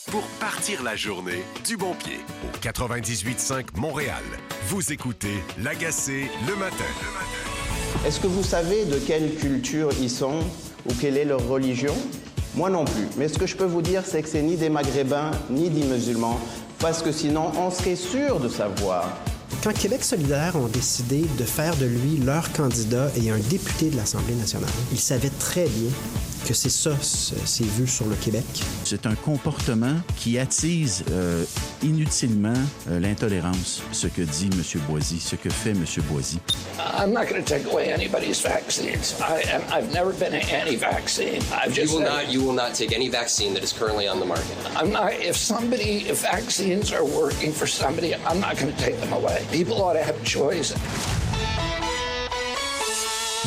pour partir la journée du bon pied. Au 98.5 Montréal, vous écoutez L'Agacé le matin. Est-ce que vous savez de quelle culture ils sont ou quelle est leur religion? Moi non plus. Mais ce que je peux vous dire, c'est que c'est ni des Maghrébins ni des musulmans, parce que sinon, on serait sûr de savoir. Quand Québec solidaire ont décidé de faire de lui leur candidat et un député de l'Assemblée nationale, ils savaient très bien que c'est ça, ces vues sur le Québec. C'est un comportement qui attise inutilement l'intolérance, ce que dit M. Boisy, ce que fait M. Boisy. I'm not going to take away anybody's vaccines. I've never been anti-vaccine. You will not take any vaccine that is currently on the market. If vaccines are working for somebody, I'm not going to take them away. People ought to have a choice.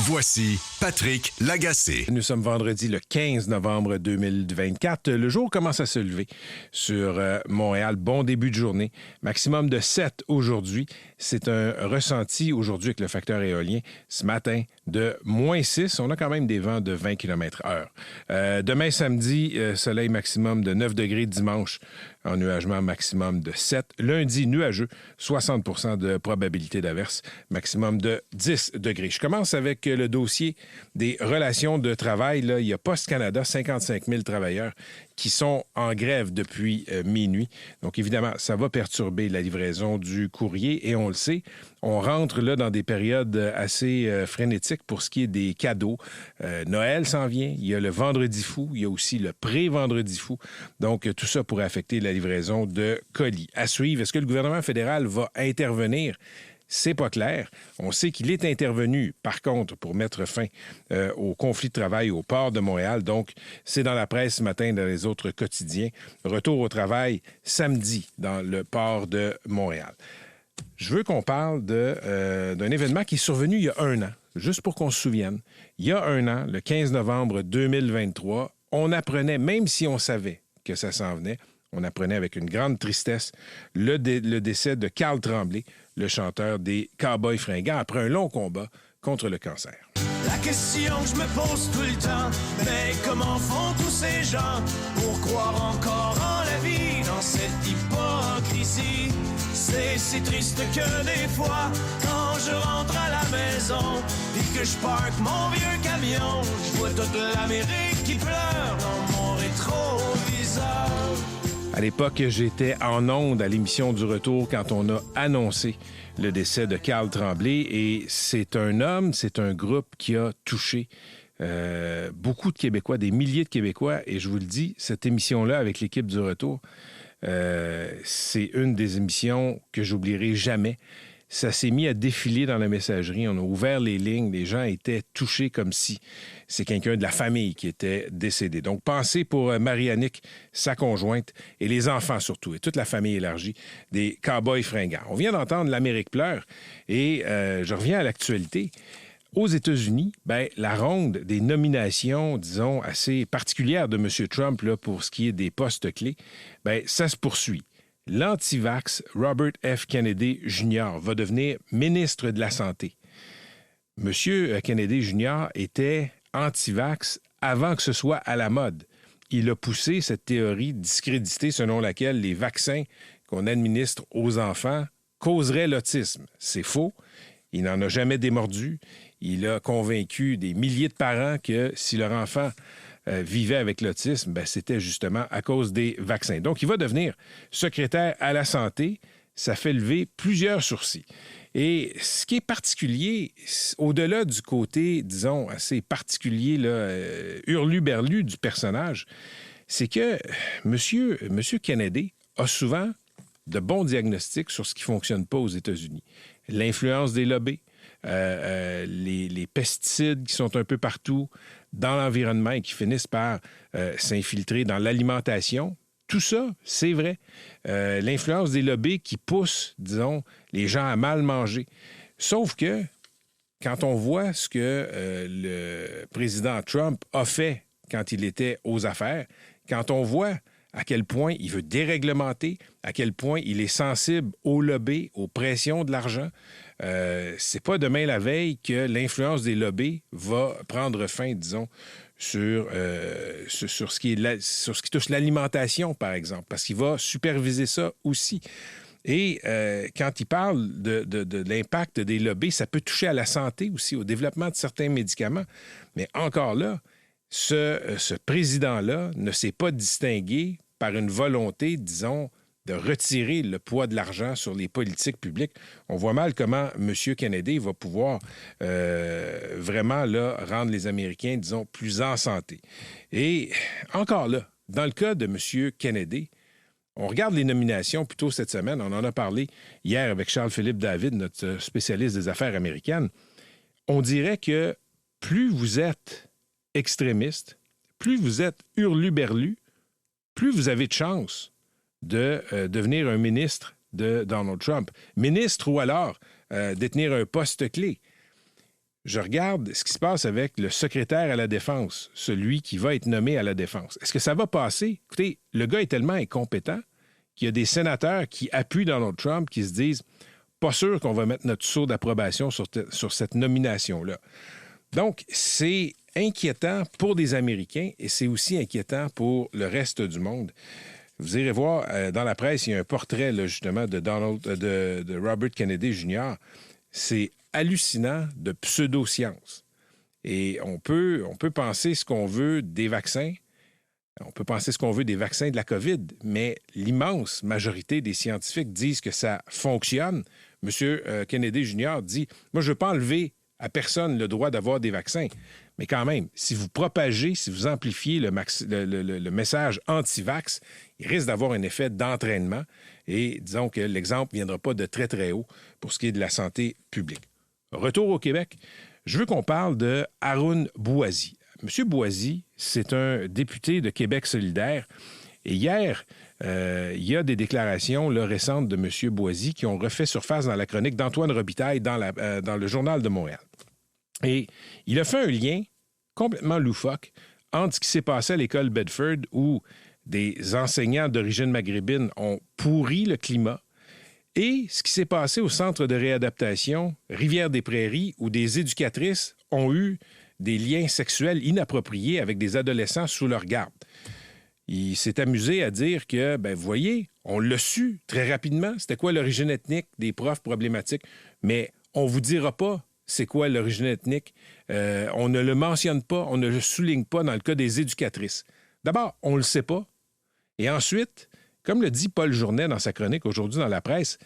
Voici Patrick Lagacé. Nous sommes vendredi le 15 novembre 2024. Le jour commence à se lever sur Montréal. Bon début de journée. Maximum de 7 aujourd'hui. C'est un ressenti aujourd'hui avec le facteur éolien. Ce matin, de moins 6. On a quand même des vents de 20 km/h. Demain, samedi, soleil maximum de 9 degrés. Dimanche, ennuagement maximum de 7. Lundi, nuageux, 60% de probabilité d'averse, maximum de 10 degrés. Je commence avec le dossier des relations de travail. Là, il y a Post Canada, 55 000 travailleurs qui sont en grève depuis minuit. Donc, évidemment, ça va perturber la livraison du courrier et on le sait, on rentre là dans des périodes assez frénétiques pour ce qui est des cadeaux. Noël s'en vient, il y a le Vendredi fou, il y a aussi le pré-Vendredi fou. Donc, tout ça pourrait affecter la livraison de colis. À suivre, est-ce que le gouvernement fédéral va intervenir? C'est pas clair. On sait qu'il est intervenu, par contre, pour mettre fin au conflit de travail au port de Montréal. Donc, c'est dans la presse ce matin, dans les autres quotidiens. Retour au travail samedi dans le port de Montréal. Je veux qu'on parle d'un événement qui est survenu il y a un an, juste pour qu'on se souvienne. Il y a un an, le 15 novembre 2023, on apprenait, même si on savait que ça s'en venait, on apprenait avec une grande tristesse le décès de Carl Tremblay, le chanteur des Cowboys fringants, après un long combat contre le cancer. La question que je me pose tout le temps, mais comment font tous ces gens pour croire encore en la vie dans cette hypocrisie? C'est si triste que des fois, quand je rentre à la maison et que je parque mon vieux camion, je vois toute l'Amérique qui pleure dans mon rétroviseur. À l'époque, j'étais en onde à l'émission du Retour quand on a annoncé le décès de Carl Tremblay. Et c'est un homme, c'est un groupe qui a touché beaucoup de Québécois, des milliers de Québécois. Et je vous le dis, cette émission-là avec l'équipe du Retour, c'est une des émissions que j'oublierai jamais. Ça s'est mis à défiler dans la messagerie. On a ouvert les lignes. Les gens étaient touchés comme si c'est quelqu'un de la famille qui était décédé. Donc, pensez pour Marie-Annick, sa conjointe, et les enfants surtout, et toute la famille élargie des Cowboys fringants. On vient d'entendre l'Amérique pleure, et je reviens à l'actualité. Aux États-Unis, la ronde des nominations, disons, assez particulières de M. Trump là, pour ce qui est des postes clés, ça se poursuit. L'antivax Robert F. Kennedy Jr. va devenir ministre de la Santé. Monsieur Kennedy Jr. était antivax avant que ce soit à la mode. Il a poussé cette théorie discréditée selon laquelle les vaccins qu'on administre aux enfants causeraient l'autisme. C'est faux. Il n'en a jamais démordu. Il a convaincu des milliers de parents que si leur enfant vivait avec l'autisme, c'était justement à cause des vaccins. Donc, il va devenir secrétaire à la santé. Ça fait lever plusieurs sourcils. Et ce qui est particulier, au-delà du côté, disons, assez particulier, hurlu-berlu du personnage, c'est que M. Kennedy a souvent de bons diagnostics sur ce qui ne fonctionne pas aux États-Unis. L'influence des lobbies, les pesticides qui sont un peu partout dans l'environnement et qui finissent par s'infiltrer dans l'alimentation. Tout ça, c'est vrai. L'influence des lobbies qui poussent, disons, les gens à mal manger. Sauf que, quand on voit ce que le président Trump a fait quand il était aux affaires, quand on voit à quel point il veut déréglementer, à quel point il est sensible aux lobbies, aux pressions de l'argent, c'est pas demain la veille que l'influence des lobbies va prendre fin, disons, sur ce qui touche l'alimentation, par exemple, parce qu'il va superviser ça aussi. Et quand il parle de l'impact des lobbies, ça peut toucher à la santé aussi, au développement de certains médicaments. Mais encore là, ce président-là ne s'est pas distingué par une volonté, disons, de retirer le poids de l'argent sur les politiques publiques. On voit mal comment M. Kennedy va pouvoir vraiment là, rendre les Américains, disons, plus en santé. Et encore là, dans le cas de M. Kennedy, on regarde les nominations plus tôt cette semaine. On en a parlé hier avec Charles-Philippe David, notre spécialiste des affaires américaines. On dirait que plus vous êtes extrémiste, plus vous êtes hurluberlu, plus vous avez de chances de devenir un ministre de Donald Trump. Ministre ou alors détenir un poste clé. Je regarde ce qui se passe avec le secrétaire à la Défense, celui qui va être nommé à la Défense. Est-ce que ça va passer? Écoutez, le gars est tellement incompétent qu'il y a des sénateurs qui appuient Donald Trump qui se disent « pas sûr qu'on va mettre notre sceau d'approbation sur cette nomination-là ». Donc, c'est inquiétant pour des Américains et c'est aussi inquiétant pour le reste du monde. Vous irez voir, dans la presse, il y a un portrait là, justement de Robert Kennedy Jr. C'est hallucinant de pseudo-science. Et on peut penser ce qu'on veut des vaccins, on peut penser ce qu'on veut des vaccins de la COVID, mais l'immense majorité des scientifiques disent que ça fonctionne. M. Kennedy Jr. dit « Moi, je ne veux pas enlever à personne le droit d'avoir des vaccins. » Mais quand même, si vous propagez, si vous amplifiez le message anti-vax, il risque d'avoir un effet d'entraînement. Et disons que l'exemple ne viendra pas de très, très haut pour ce qui est de la santé publique. Retour au Québec, je veux qu'on parle de Haroun Bouazi. M. Bouazi, c'est un député de Québec solidaire. Et hier, il y a des déclarations là, récentes de M. Bouazi qui ont refait surface dans la chronique d'Antoine Robitaille dans le Journal de Montréal. Et il a fait un lien complètement loufoque entre ce qui s'est passé à l'école Bedford où des enseignants d'origine maghrébine ont pourri le climat et ce qui s'est passé au centre de réadaptation Rivière-des-Prairies où des éducatrices ont eu des liens sexuels inappropriés avec des adolescents sous leur garde. Il s'est amusé à dire que, vous voyez, on l'a su très rapidement, c'était quoi l'origine ethnique des profs problématiques, mais on ne vous dira pas c'est quoi l'origine ethnique. On ne le mentionne pas, on ne le souligne pas dans le cas des éducatrices. D'abord, on ne le sait pas. Et ensuite, comme le dit Paul Journet dans sa chronique aujourd'hui dans la presse,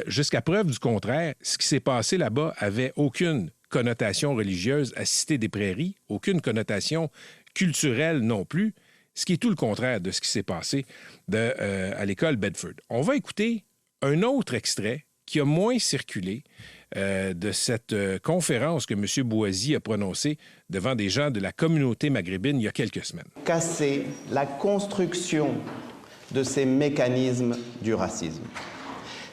jusqu'à preuve du contraire, ce qui s'est passé là-bas avait aucune connotation religieuse à Cité-des-Prairies, aucune connotation culturelle non plus, ce qui est tout le contraire de ce qui s'est passé à l'école Bedford. On va écouter un autre extrait qui a moins circulé de cette conférence que M. Bouazi a prononcée devant des gens de la communauté maghrébine il y a quelques semaines. Casser la construction de ces mécanismes du racisme.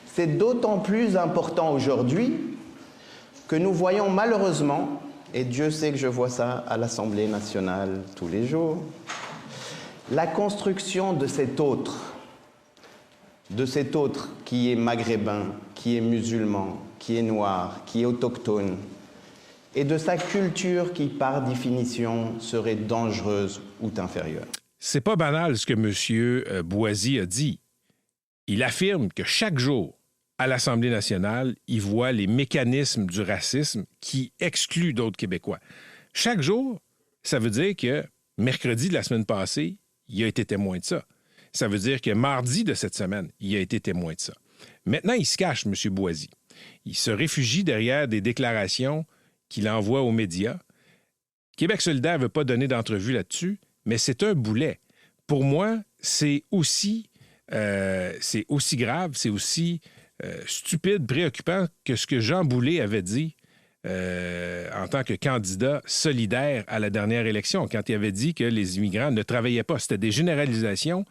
C'est d'autant plus important aujourd'hui que nous voyons malheureusement, et Dieu sait que je vois ça à l'Assemblée nationale tous les jours, la construction de cet autre qui est maghrébin, qui est musulman, qui est noir, qui est autochtone, et de sa culture qui, par définition, serait dangereuse ou inférieure. C'est pas banal ce que M. Bouazi a dit. Il affirme que chaque jour, à l'Assemblée nationale, il voit les mécanismes du racisme qui excluent d'autres Québécois. Chaque jour, ça veut dire que mercredi de la semaine passée, il a été témoin de ça. Ça veut dire que mardi de cette semaine, il a été témoin de ça. Maintenant, il se cache, M. Bouazi. Il se réfugie derrière des déclarations qu'il envoie aux médias. Québec solidaire ne veut pas donner d'entrevue là-dessus, mais c'est un boulet. Pour moi, c'est aussi grave, c'est aussi stupide, préoccupant que ce que Jean Boulet avait dit en tant que candidat solidaire à la dernière élection, quand il avait dit que les immigrants ne travaillaient pas. C'était des généralisations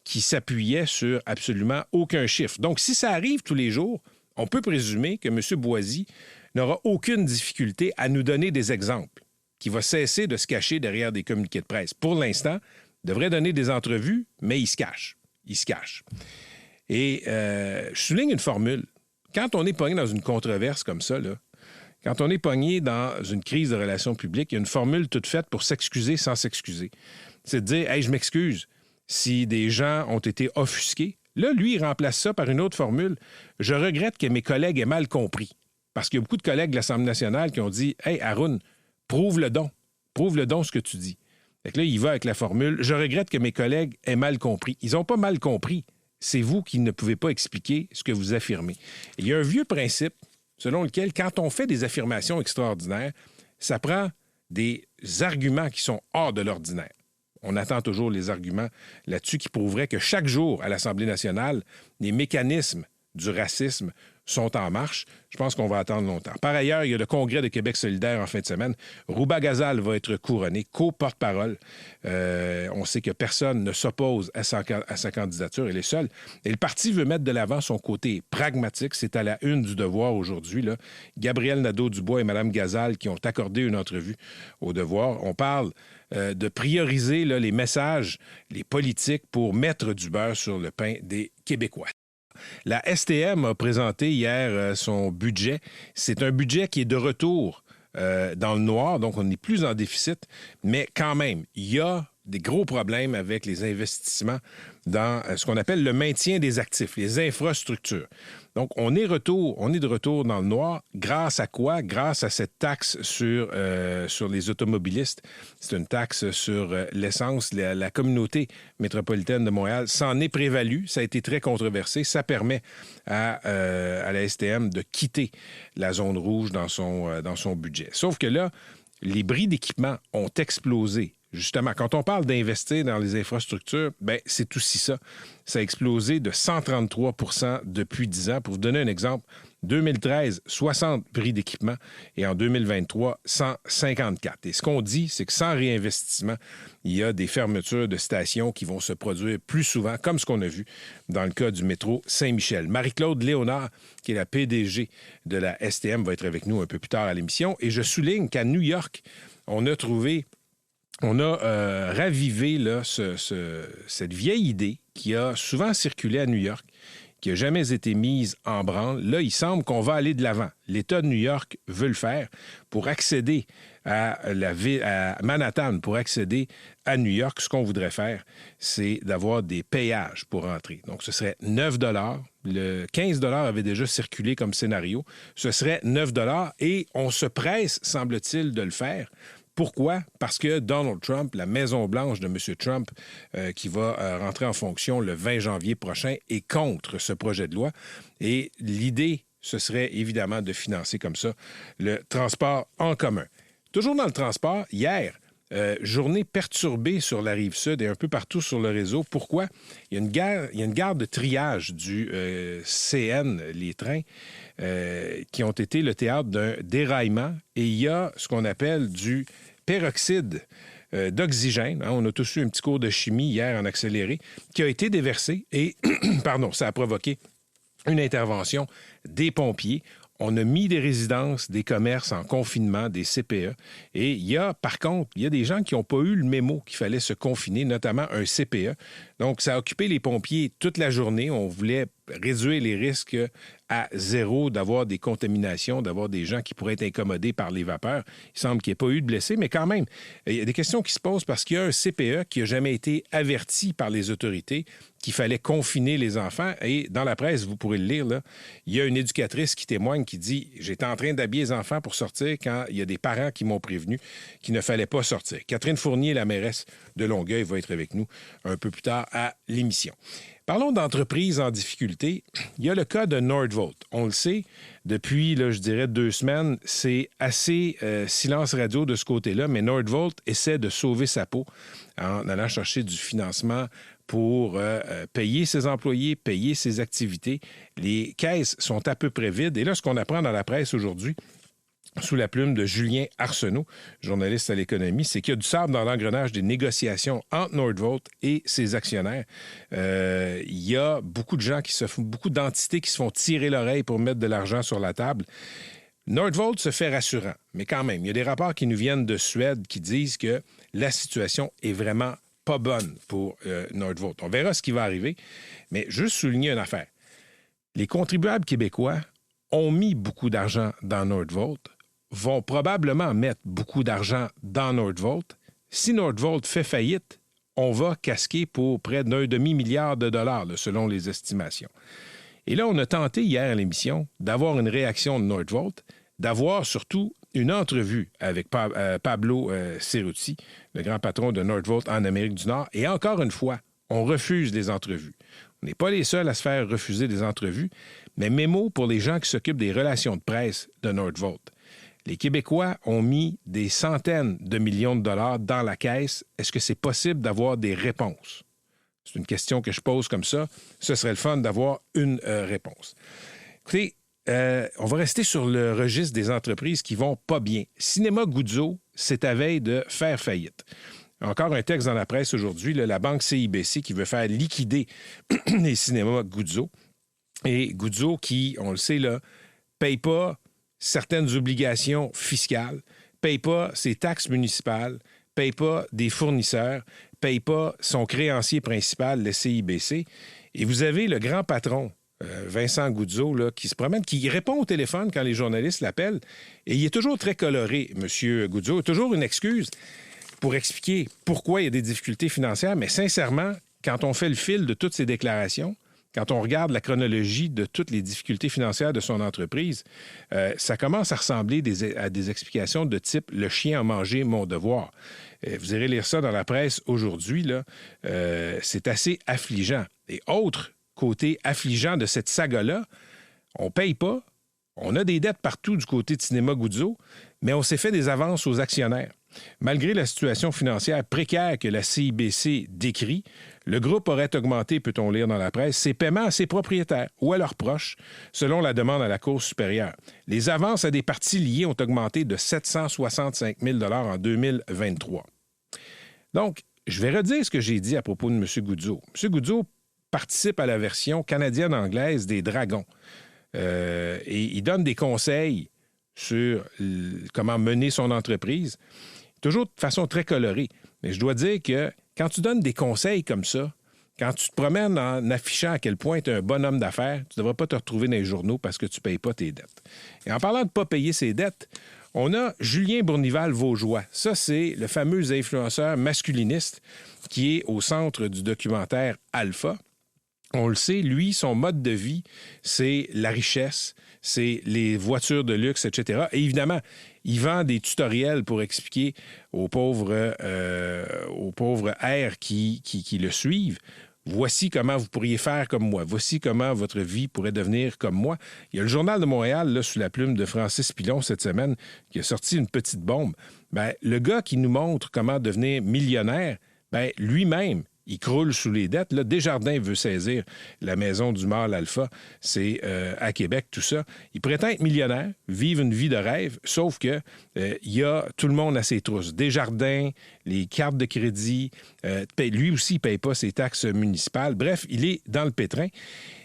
qui s'appuyaient sur absolument aucun chiffre. Donc, si ça arrive tous les jours, on peut présumer que M. Bouazi n'aura aucune difficulté à nous donner des exemples, qu'il va cesser de se cacher derrière des communiqués de presse. Pour l'instant, il devrait donner des entrevues, mais il se cache. Il se cache. Et je souligne une formule. Quand on est pogné dans une controverse comme ça, là, Quand on est pogné dans une crise de relations publiques, il y a une formule toute faite pour s'excuser sans s'excuser. C'est de dire « Hey, je m'excuse si des gens ont été offusqués ». Là, lui, il remplace ça par une autre formule. « Je regrette que mes collègues aient mal compris. » Parce qu'il y a beaucoup de collègues de l'Assemblée nationale qui ont dit « Hey, Haroun, prouve le don ce que tu dis. » Fait que là, il va avec la formule « Je regrette que mes collègues aient mal compris. » Ils n'ont pas mal compris. C'est vous qui ne pouvez pas expliquer ce que vous affirmez. Et il y a un vieux principe selon lequel, quand on fait des affirmations extraordinaires, ça prend des arguments qui sont hors de l'ordinaire. On attend toujours les arguments là-dessus qui prouveraient que chaque jour, à l'Assemblée nationale, les mécanismes du racisme sont en marche. Je pense qu'on va attendre longtemps. Par ailleurs, il y a le Congrès de Québec solidaire en fin de semaine. Rouba Ghazal va être couronné, co-porte-parole. On sait que personne ne s'oppose à sa candidature. Elle est seule. Et le parti veut mettre de l'avant son côté pragmatique. C'est à la une du Devoir aujourd'hui, là. Gabriel Nadeau-Dubois et Mme Ghazal qui ont accordé une entrevue au Devoir. On parle de prioriser là, les messages, les politiques pour mettre du beurre sur le pain des Québécois. La STM a présenté hier son budget. C'est un budget qui est de retour dans le noir, donc on n'est plus en déficit, mais quand même, il y a des gros problèmes avec les investissements dans ce qu'on appelle le maintien des actifs, les infrastructures. Donc, on est de retour dans le noir. Grâce à quoi? Grâce à cette taxe sur les automobilistes. C'est une taxe sur l'essence. La communauté métropolitaine de Montréal s'en est prévalue. Ça a été très controversé. Ça permet à la STM de quitter la zone rouge dans son budget. Sauf que là, les bris d'équipement ont explosé. Justement, quand on parle d'investir dans les infrastructures, bien, c'est aussi ça. Ça a explosé de 133 % depuis 10 ans. Pour vous donner un exemple, 2013, 60 bris d'équipement et en 2023, 154. Et ce qu'on dit, c'est que sans réinvestissement, il y a des fermetures de stations qui vont se produire plus souvent, comme ce qu'on a vu dans le cas du métro Saint-Michel. Marie-Claude Léonard, qui est la PDG de la STM, va être avec nous un peu plus tard à l'émission. Et je souligne qu'à New York, on a ravivé là, cette vieille idée qui a souvent circulé à New York, qui n'a jamais été mise en branle. Là, il semble qu'on va aller de l'avant. L'État de New York veut le faire pour accéder à Manhattan, pour accéder à New York. Ce qu'on voudrait faire, c'est d'avoir des payages pour entrer. Donc, ce serait 9 $. Le 15 $ avait déjà circulé comme scénario. Ce serait 9 $ et on se presse, semble-t-il, de le faire. Pourquoi? Parce que Donald Trump, la Maison-Blanche de M. Trump, qui va rentrer en fonction le 20 janvier prochain, est contre ce projet de loi. Et l'idée, ce serait évidemment de financer comme ça le transport en commun. Toujours dans le transport, hier, journée perturbée sur la Rive-Sud et un peu partout sur le réseau. Pourquoi? Il y a une gare de triage du CN, les trains, qui ont été le théâtre d'un déraillement. Et il y a ce qu'on appelle du peroxyde d'oxygène. On a tous eu un petit cours de chimie hier en accéléré, qui a été déversé et, ça a provoqué une intervention des pompiers. On a mis des résidences, des commerces en confinement, des CPE. Et par contre, il y a des gens qui n'ont pas eu le mémo qu'il fallait se confiner, notamment un CPE. Donc, ça a occupé les pompiers toute la journée. On voulait réduire les risques à zéro d'avoir des contaminations, d'avoir des gens qui pourraient être incommodés par les vapeurs. Il semble qu'il n'y ait pas eu de blessés, mais quand même, il y a des questions qui se posent parce qu'il y a un CPE qui n'a jamais été averti par les autorités qu'il fallait confiner les enfants. Et dans la presse, vous pourrez le lire, là, il y a une éducatrice qui témoigne, qui dit « J'étais en train d'habiller les enfants pour sortir quand il y a des parents qui m'ont prévenu qu'il ne fallait pas sortir. » Catherine Fournier, la mairesse de Longueuil, va être avec nous un peu plus tard à l'émission. Parlons d'entreprises en difficulté. Il y a le cas de Nordvolt. On le sait, depuis, là, je dirais, 2 semaines, c'est assez silence radio de ce côté-là, mais Nordvolt essaie de sauver sa peau en allant chercher du financement pour payer ses employés, payer ses activités. Les caisses sont à peu près vides. Et là, ce qu'on apprend dans la presse aujourd'hui, sous la plume de Julien Arsenault, journaliste à l'économie, c'est qu'il y a du sable dans l'engrenage des négociations entre Nordvolt et ses actionnaires. Il y a beaucoup de gens beaucoup d'entités qui se font tirer l'oreille pour mettre de l'argent sur la table. Nordvolt se fait rassurant, mais quand même, il y a des rapports qui nous viennent de Suède qui disent que la situation est vraiment pas bonne pour Nordvolt. On verra ce qui va arriver, mais juste souligner une affaire. Les contribuables québécois ont mis beaucoup d'argent dans Nordvolt, vont probablement mettre beaucoup d'argent dans Nordvolt. Si Nordvolt fait faillite, on va casquer pour près d'un demi-milliard de dollars, là, selon les estimations. Et là, on a tenté hier à l'émission d'avoir une réaction de Nordvolt, d'avoir surtout une entrevue avec Pablo Cerruti, le grand patron de Nordvolt en Amérique du Nord. Et encore une fois, on refuse des entrevues. On n'est pas les seuls à se faire refuser des entrevues, mais mémo pour les gens qui s'occupent des relations de presse de Nordvolt. Les Québécois ont mis des centaines de millions de dollars dans la caisse. Est-ce que c'est possible d'avoir des réponses? C'est une question que je pose comme ça. Ce serait le fun d'avoir une réponse. Écoutez, on va rester sur le registre des entreprises qui vont pas bien. Cinéma Guzzo, c'est à veille de faire faillite. Encore un texte dans la presse aujourd'hui, la banque CIBC qui veut faire liquider les cinémas Guzzo. Et Guzzo qui, on le sait, là, paye pas certaines obligations fiscales, paye pas ses taxes municipales, paye pas des fournisseurs, paye pas son créancier principal, le CIBC. Et vous avez le grand patron, Vincent Guzzo, là, qui se promène, qui répond au téléphone quand les journalistes l'appellent. Et il est toujours très coloré, M. Guzzo. Toujours une excuse pour expliquer pourquoi il y a des difficultés financières. Mais sincèrement, quand on fait le fil de toutes ces déclarations, quand on regarde la chronologie de toutes les difficultés financières de son entreprise, ça commence à ressembler à des explications de type « le chien a mangé mon devoir ». Vous irez lire ça dans la presse aujourd'hui, là. C'est assez affligeant. Et autre côté affligeant de cette saga-là, on ne paye pas, on a des dettes partout du côté de Cinéma Guzzo, mais on s'est fait des avances aux actionnaires. Malgré la situation financière précaire que la CIBC décrit, le groupe aurait augmenté, peut-on lire dans la presse, ses paiements à ses propriétaires ou à leurs proches, selon la demande à la Cour supérieure. Les avances à des parties liées ont augmenté de 765 000 $ en 2023. Donc, je vais redire ce que j'ai dit à propos de M. Guzzo. M. Guzzo participe à la version canadienne-anglaise des Dragons. Et il donne des conseils sur comment mener son entreprise, toujours de façon très colorée. Mais je dois dire que quand tu donnes des conseils comme ça, quand tu te promènes en affichant à quel point tu es un bon homme d'affaires, tu ne devras pas te retrouver dans les journaux parce que tu ne payes pas tes dettes. Et en parlant de ne pas payer ses dettes, on a Julien Bournival-Vaugeois. Ça, c'est le fameux influenceur masculiniste qui est au centre du documentaire Alpha. On le sait, lui, son mode de vie, c'est la richesse, c'est les voitures de luxe, etc. Et évidemment, il vend des tutoriels pour expliquer aux pauvres airs qui le suivent. Voici comment vous pourriez faire comme moi. Voici comment votre vie pourrait devenir comme moi. Il y a le Journal de Montréal, là, sous la plume de Francis Pilon cette semaine, qui a sorti une petite bombe. Bien, le gars qui nous montre comment devenir millionnaire, bien, lui-même, il croule sous les dettes. Là, Desjardins veut saisir la maison du mâle Alpha. C'est à Québec, tout ça. Il prétend être millionnaire, vivre une vie de rêve, sauf que il y a tout le monde à ses trousses. Desjardins, les cartes de crédit. Lui aussi, il ne paye pas ses taxes municipales. Bref, il est dans le pétrin.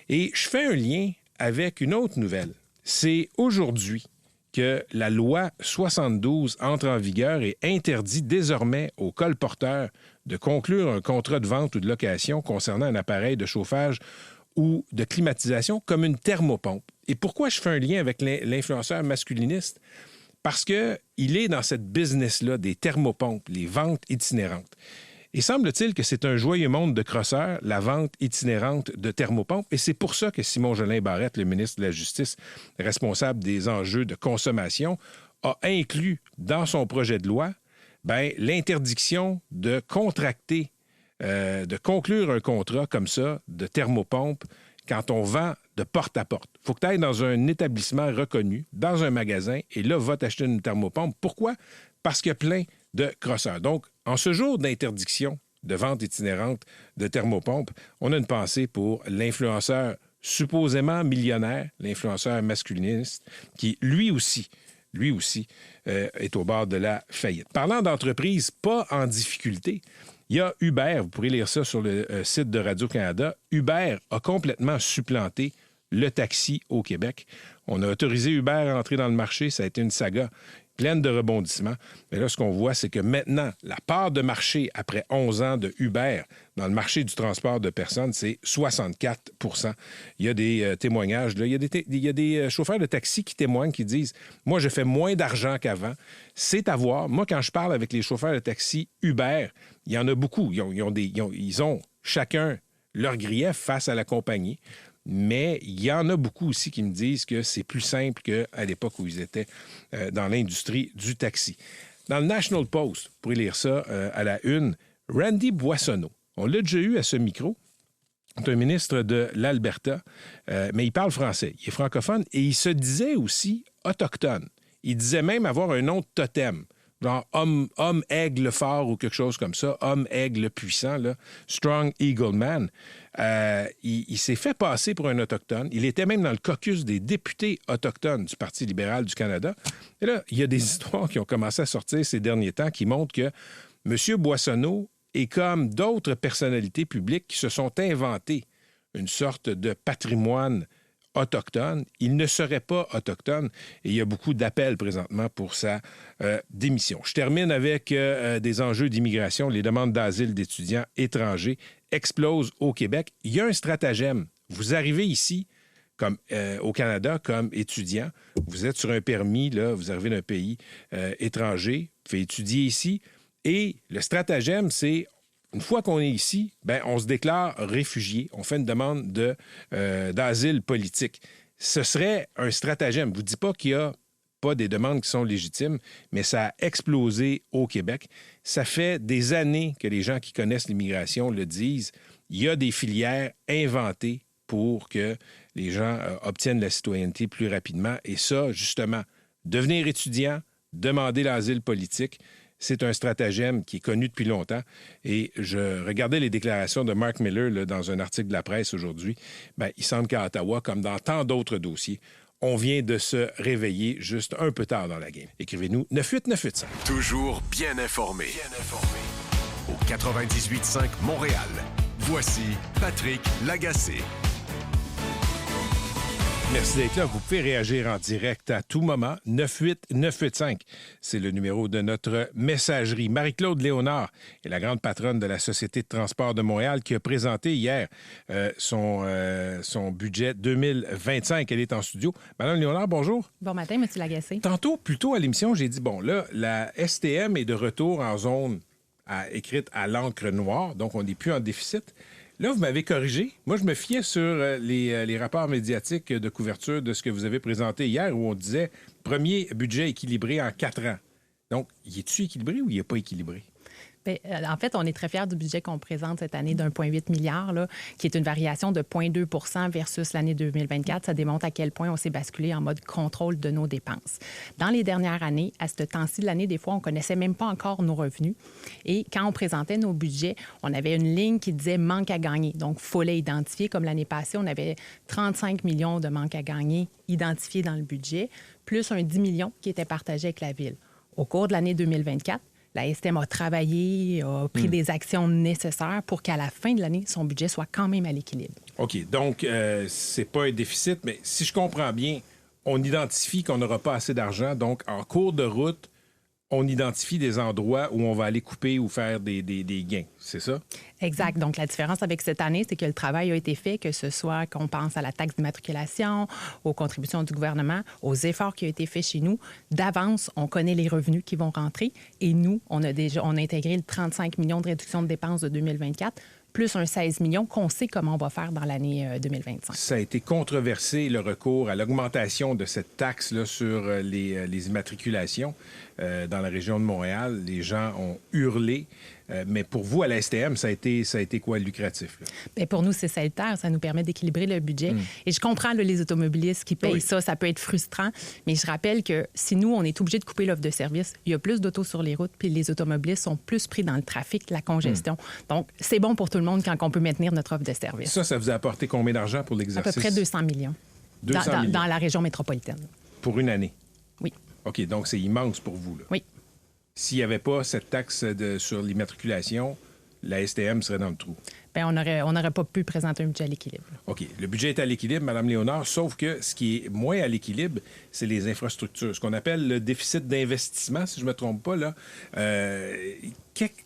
Et je fais un lien avec une autre nouvelle. C'est aujourd'hui que la loi 72 entre en vigueur et interdit désormais aux colporteurs de conclure un contrat de vente ou de location concernant un appareil de chauffage ou de climatisation comme une thermopompe. Et pourquoi je fais un lien avec l'influenceur masculiniste? Parce qu'il est dans cette business-là des thermopompes, les ventes itinérantes. Et semble-t-il que c'est un joyeux monde de crosseurs, la vente itinérante de thermopompes. Et c'est pour ça que Simon Jolin Barrette, le ministre de la Justice, responsable des enjeux de consommation, a inclus dans son projet de loi l'interdiction de contracter, de conclure un contrat comme ça de thermopompe quand on vend de porte à porte. Il faut que tu ailles dans un établissement reconnu, dans un magasin, et là, va t'acheter une thermopompe. Pourquoi? Parce qu'il y a plein de crosseurs. Donc, en ce jour d'interdiction de vente itinérante de thermopompes, on a une pensée pour l'influenceur supposément millionnaire, l'influenceur masculiniste, qui lui aussi est au bord de la faillite. Parlant d'entreprises pas en difficulté, il y a Uber, vous pourrez lire ça sur le site de Radio-Canada. Uber a complètement supplanté le taxi au Québec. On a autorisé Uber à entrer dans le marché, ça a été une saga. pleine de rebondissements. Mais là, ce qu'on voit, c'est que maintenant, la part de marché après 11 ans de Uber dans le marché du transport de personnes, c'est 64 %. Il y a des témoignages. Là. Il y a des chauffeurs de taxi qui témoignent, qui disent « Moi, je fais moins d'argent qu'avant. » C'est à voir. Moi, quand je parle avec les chauffeurs de taxi Uber, il y en a beaucoup. Ils ont chacun leur grief face à la compagnie. Mais il y en a beaucoup aussi qui me disent que c'est plus simple qu'à l'époque où ils étaient dans l'industrie du taxi. Dans le National Post, vous pourrez lire ça à la une, Randy Boissonneau. On l'a déjà eu à ce micro. C'est un ministre de l'Alberta, mais il parle français. Il est francophone et il se disait aussi autochtone. Il disait même avoir un nom de totem. Genre homme aigle fort ou quelque chose comme ça, homme aigle puissant, là, Strong Eagle Man. Il s'est fait passer pour un autochtone. Il était même dans le caucus des députés autochtones du Parti libéral du Canada. Et là, il y a des histoires qui ont commencé à sortir ces derniers temps qui montrent que M. Boissonneau est comme d'autres personnalités publiques qui se sont inventées une sorte de patrimoine autochtone. Il ne serait pas autochtone et il y a beaucoup d'appels présentement pour sa démission. Je termine avec des enjeux d'immigration. Les demandes d'asile d'étudiants étrangers explosent au Québec. Il y a un stratagème. Vous arrivez ici, comme au Canada, comme étudiant. Vous êtes sur un permis, là, vous arrivez d'un pays étranger, vous faites étudier ici. Et le stratagème, c'est une fois qu'on est ici, on se déclare réfugié. On fait une demande d'asile politique. Ce serait un stratagème. Je ne vous dis pas qu'il n'y a pas des demandes qui sont légitimes, mais ça a explosé au Québec. Ça fait des années que les gens qui connaissent l'immigration le disent. Il y a des filières inventées pour que les gens obtiennent la citoyenneté plus rapidement. Et ça, justement, devenir étudiant, demander l'asile politique, c'est un stratagème qui est connu depuis longtemps. Et je regardais les déclarations de Mark Miller là, dans un article de la presse aujourd'hui. Il semble qu'à Ottawa, comme dans tant d'autres dossiers, on vient de se réveiller juste un peu tard dans la game. Écrivez-nous 98985. Toujours bien informé. Au 98.5 Montréal. Voici Patrick Lagacé. Merci d'être là. Vous pouvez réagir en direct à tout moment. 98985, c'est le numéro de notre messagerie. Marie-Claude Léonard est la grande patronne de la Société de transport de Montréal qui a présenté hier son budget 2025. Elle est en studio. Madame Léonard, bonjour. Bon matin, M. Lagacé. Tantôt, plus tôt à l'émission, j'ai dit, bon, là, la STM est de retour en zone écrite à l'encre noire, donc on n'est plus en déficit. Là, vous m'avez corrigé. Moi, je me fiais sur les rapports médiatiques de couverture de ce que vous avez présenté hier où on disait premier budget équilibré en 4 ans. Donc, y est-tu équilibré ou il n'est pas équilibré? Bien, en fait, on est très fiers du budget qu'on présente cette année d'1,8 milliard, là, qui est une variation de 0,2 % versus l'année 2024. Ça démontre à quel point on s'est basculé en mode contrôle de nos dépenses. Dans les dernières années, à ce temps-ci de l'année, des fois, on ne connaissait même pas encore nos revenus. Et quand on présentait nos budgets, on avait une ligne qui disait manque à gagner. Donc, il fallait identifier. Comme l'année passée, on avait 35 millions de manque à gagner identifiés dans le budget, plus un 10 millions qui était partagé avec la Ville. Au cours de l'année 2024, la STM a travaillé, a pris des actions nécessaires pour qu'à la fin de l'année, son budget soit quand même à l'équilibre. OK. Donc, c'est pas un déficit, mais si je comprends bien, on identifie qu'on n'aura pas assez d'argent. Donc, en cours de route, on identifie des endroits où on va aller couper ou faire des gains. C'est ça? Exact. Donc, la différence avec cette année, c'est que le travail a été fait, que ce soit qu'on pense à la taxe d'immatriculation, aux contributions du gouvernement, aux efforts qui ont été faits chez nous. D'avance, on connaît les revenus qui vont rentrer. Et nous, on a intégré le 35 millions de réduction de dépenses de 2024, plus un 16 millions qu'on sait comment on va faire dans l'année 2025. Ça a été controversé, le recours à l'augmentation de cette taxe là, sur les immatriculations dans la région de Montréal. Les gens ont hurlé. Mais pour vous, à la STM, ça a été quoi, lucratif? Bien, pour nous, c'est salutaire. Ça nous permet d'équilibrer le budget. Et je comprends là, les automobilistes qui payent ça peut être frustrant. Mais je rappelle que si nous, on est obligé de couper l'offre de service, il y a plus d'autos sur les routes, puis les automobilistes sont plus pris dans le trafic, la congestion. Donc, c'est bon pour tout le monde quand on peut maintenir notre offre de service. Ça vous a apporté combien d'argent pour l'exercice? À peu près 200 millions. 200 millions. Dans la région métropolitaine. Pour une année? Oui. OK, donc c'est immense pour vous, là. Oui. S'il n'y avait pas cette taxe sur l'immatriculation, la STM serait dans le trou. Bien, on n'aurait pas pu présenter un budget à l'équilibre. OK. Le budget est à l'équilibre, Mme Léonard, sauf que ce qui est moins à l'équilibre, c'est les infrastructures. Ce qu'on appelle le déficit d'investissement, si je ne me trompe pas, là.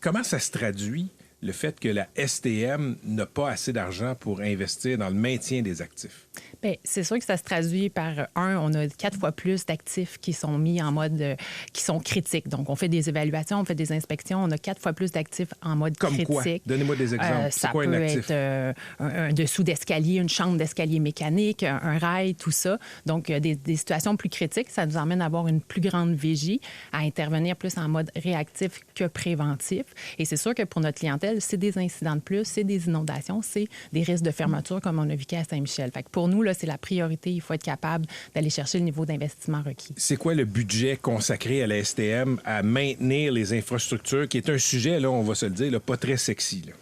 Comment ça se traduit, le fait que la STM n'a pas assez d'argent pour investir dans le maintien des actifs? Bien, c'est sûr que ça se traduit par, on a 4 fois plus d'actifs qui sont mis en mode, qui sont critiques. Donc, on fait des évaluations, on fait des inspections, on a 4 fois plus d'actifs en mode critique. Comme quoi? Donnez-moi des exemples. Ça quoi, peut un actif? être un dessous d'escalier, une chambre d'escalier mécanique, un rail, tout ça. Donc, des situations plus critiques, ça nous emmène à avoir une plus grande vigie, à intervenir plus en mode réactif que préventif. Et c'est sûr que pour notre clientèle, c'est des incidents de plus, c'est des inondations, c'est des risques de fermeture comme on a vécu à Saint-Michel. Fait que pour nous, là, c'est la priorité. Il faut être capable d'aller chercher le niveau d'investissement requis. C'est quoi le budget consacré à la STM à maintenir les infrastructures, qui est un sujet, là, on va se le dire, là, pas très sexy? Là.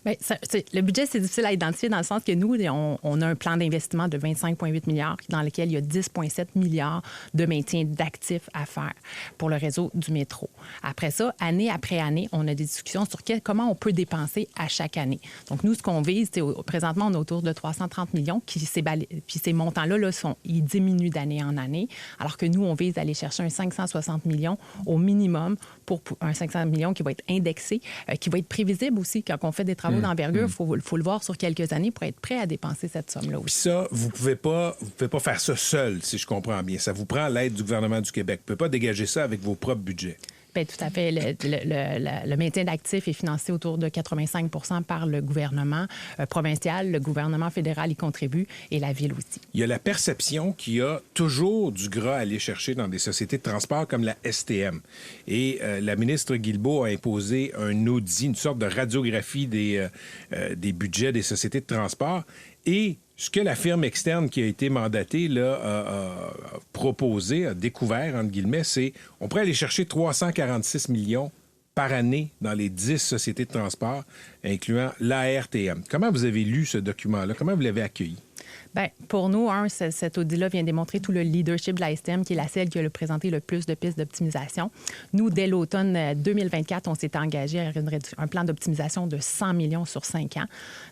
Bien, le budget, c'est difficile à identifier dans le sens que nous, on a un plan d'investissement de 25,8 milliards dans lequel il y a 10,7 milliards de maintien d'actifs à faire pour le réseau du métro. Après ça, année après année, on a des discussions sur comment on peut dépenser à chaque année. Donc, nous, ce qu'on vise, présentement, on est autour de 330 millions, puis ces montants-là, ils diminuent d'année en année, alors que nous, on vise d'aller chercher un 560 millions au minimum pour un 500 millions qui va être indexé, qui va être prévisible aussi. Quand on fait des travaux d'envergure, il faut le voir sur quelques années pour être prêt à dépenser cette somme-là aussi. Puis ça, vous pouvez pas faire ça seul, si je comprends bien. Ça vous prend l'aide du gouvernement du Québec. Vous ne pouvez pas dégager ça avec vos propres budgets. Bien, tout à fait. Le maintien d'actifs est financé autour de 85 par le gouvernement provincial. Le gouvernement fédéral y contribue et la ville aussi. Il y a la perception qu'il y a toujours du gras à aller chercher dans des sociétés de transport comme la STM. Et la ministre Guilbeault a imposé un audit, une sorte de radiographie des budgets des sociétés de transport. Et ce que la firme externe qui a été mandatée là, a proposé, a découvert, entre guillemets, c'est on pourrait aller chercher 346 millions par année dans les 10 sociétés de transport, incluant l'ARTM. Comment vous avez lu ce document-là? Comment vous l'avez accueilli? Bien, pour nous, cet audit-là vient démontrer tout le leadership de la STM, qui est la celle qui a présenté le plus de pistes d'optimisation. Nous, dès l'automne 2024, on s'est engagé à un plan d'optimisation de 100 millions sur 5 ans.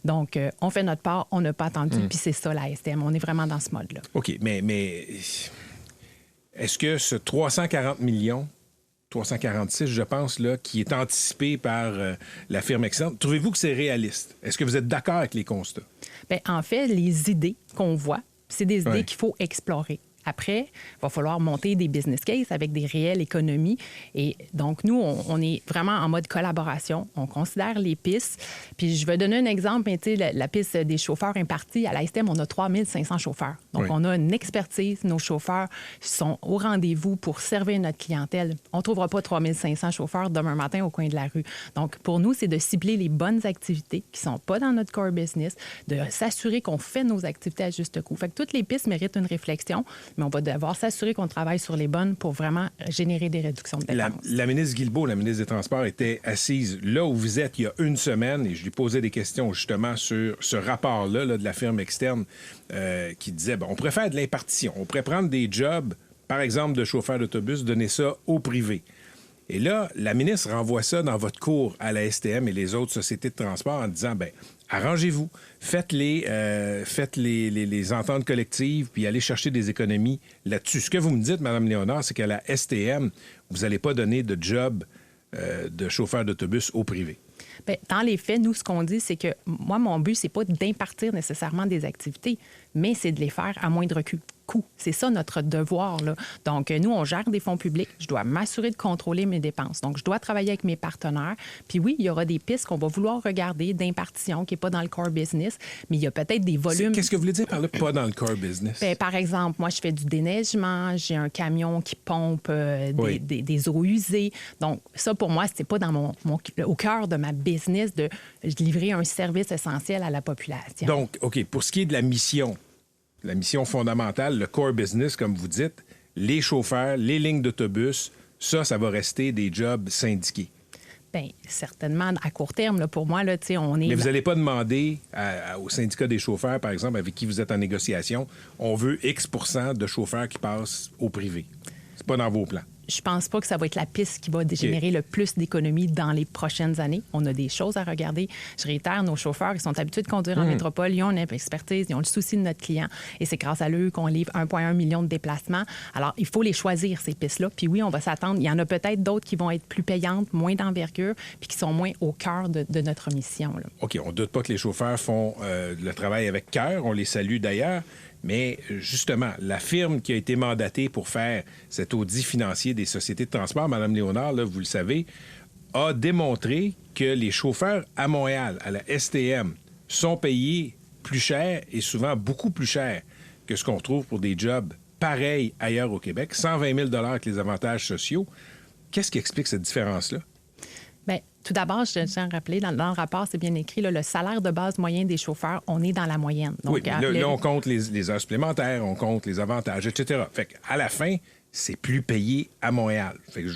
Donc, on fait notre part, on n'a pas attendu, puis c'est ça, la STM. On est vraiment dans ce mode-là. OK, mais est-ce que ce 340 millions, 346, je pense, là, qui est anticipé par la firme externe, trouvez-vous que c'est réaliste? Est-ce que vous êtes d'accord avec les constats? Bien, en fait, les idées qu'on voit, c'est des idées qu'il faut explorer. Après, il va falloir monter des business cases avec des réelles économies. Et donc, nous, on est vraiment en mode collaboration. On considère les pistes. Puis, je vais donner un exemple. La piste des chauffeurs impartis, à la STM, on a 3500 chauffeurs. Donc, on a une expertise. Nos chauffeurs sont au rendez-vous pour servir notre clientèle. On ne trouvera pas 3500 chauffeurs demain matin au coin de la rue. Donc, pour nous, c'est de cibler les bonnes activités qui ne sont pas dans notre core business, de s'assurer qu'on fait nos activités à juste coût. Fait que toutes les pistes méritent une réflexion, mais on va devoir s'assurer qu'on travaille sur les bonnes pour vraiment générer des réductions de dépenses. La ministre Guilbeault, la ministre des Transports, était assise là où vous êtes il y a une semaine et je lui posais des questions justement sur ce rapport-là là, de la firme externe qui disait, on pourrait faire de l'impartition. On pourrait prendre des jobs, par exemple, de chauffeur d'autobus, donner ça au privé. Et là, la ministre renvoie ça dans votre cours à la STM et les autres sociétés de transport en disant, arrangez-vous, faites les ententes collectives, puis allez chercher des économies là-dessus. Ce que vous me dites, Mme Léonard, c'est qu'à la STM, vous n'allez pas donner de job de chauffeur d'autobus au privé. Bien, dans les faits, nous, ce qu'on dit, c'est que moi, mon but, c'est pas d'impartir nécessairement des activités, mais c'est de les faire à moindre coût. C'est ça notre devoir, là. Donc, nous, on gère des fonds publics. Je dois m'assurer de contrôler mes dépenses. Donc, je dois travailler avec mes partenaires. Puis oui, il y aura des pistes qu'on va vouloir regarder d'impartition qui n'est pas dans le core business, mais il y a peut-être des volumes... Qu'est-ce que vous voulez dire par là, pas dans le core business? Bien, par exemple, moi, je fais du déneigement, j'ai un camion qui pompe des eaux usées. Donc, ça, pour moi, c'est pas dans au cœur de ma business de livrer un service essentiel à la population. Donc, OK, pour ce qui est de la mission fondamentale, le core business, comme vous dites, les chauffeurs, les lignes d'autobus, ça va rester des jobs syndiqués. Bien, certainement, à court terme, là, pour moi, là, on est... Mais vous n'allez pas demander au syndicat des chauffeurs, par exemple, avec qui vous êtes en négociation, on veut X % de chauffeurs qui passent au privé. C'est pas dans vos plans. je pense pas que ça va être la piste qui va générer le plus d'économies dans les prochaines années. On a des choses à regarder. Je réitère, nos chauffeurs, ils sont habitués de conduire en métropole. Ils ont une expertise, ils ont le souci de notre client. Et c'est grâce à eux qu'on livre 1,1 million de déplacements. Alors, il faut les choisir, ces pistes-là. Puis oui, on va s'attendre. Il y en a peut-être d'autres qui vont être plus payantes, moins d'envergure, puis qui sont moins au cœur de notre mission, là. OK, on ne doute pas que les chauffeurs font le travail avec cœur. On les salue d'ailleurs. Mais justement, la firme qui a été mandatée pour faire cet audit financier des sociétés de transport, Mme Léonard, là, vous le savez, a démontré que les chauffeurs à Montréal, à la STM, sont payés plus cher et souvent beaucoup plus cher que ce qu'on trouve pour des jobs pareils ailleurs au Québec, 120 000 $ avec les avantages sociaux. Qu'est-ce qui explique cette différence-là? Bien, tout d'abord, je tiens à rappeler, dans le rapport, c'est bien écrit, là, le salaire de base moyen des chauffeurs, on est dans la moyenne. Donc, oui, là, on compte les heures supplémentaires, on compte les avantages, etc. Fait qu'à la fin, c'est plus payé à Montréal. Fait que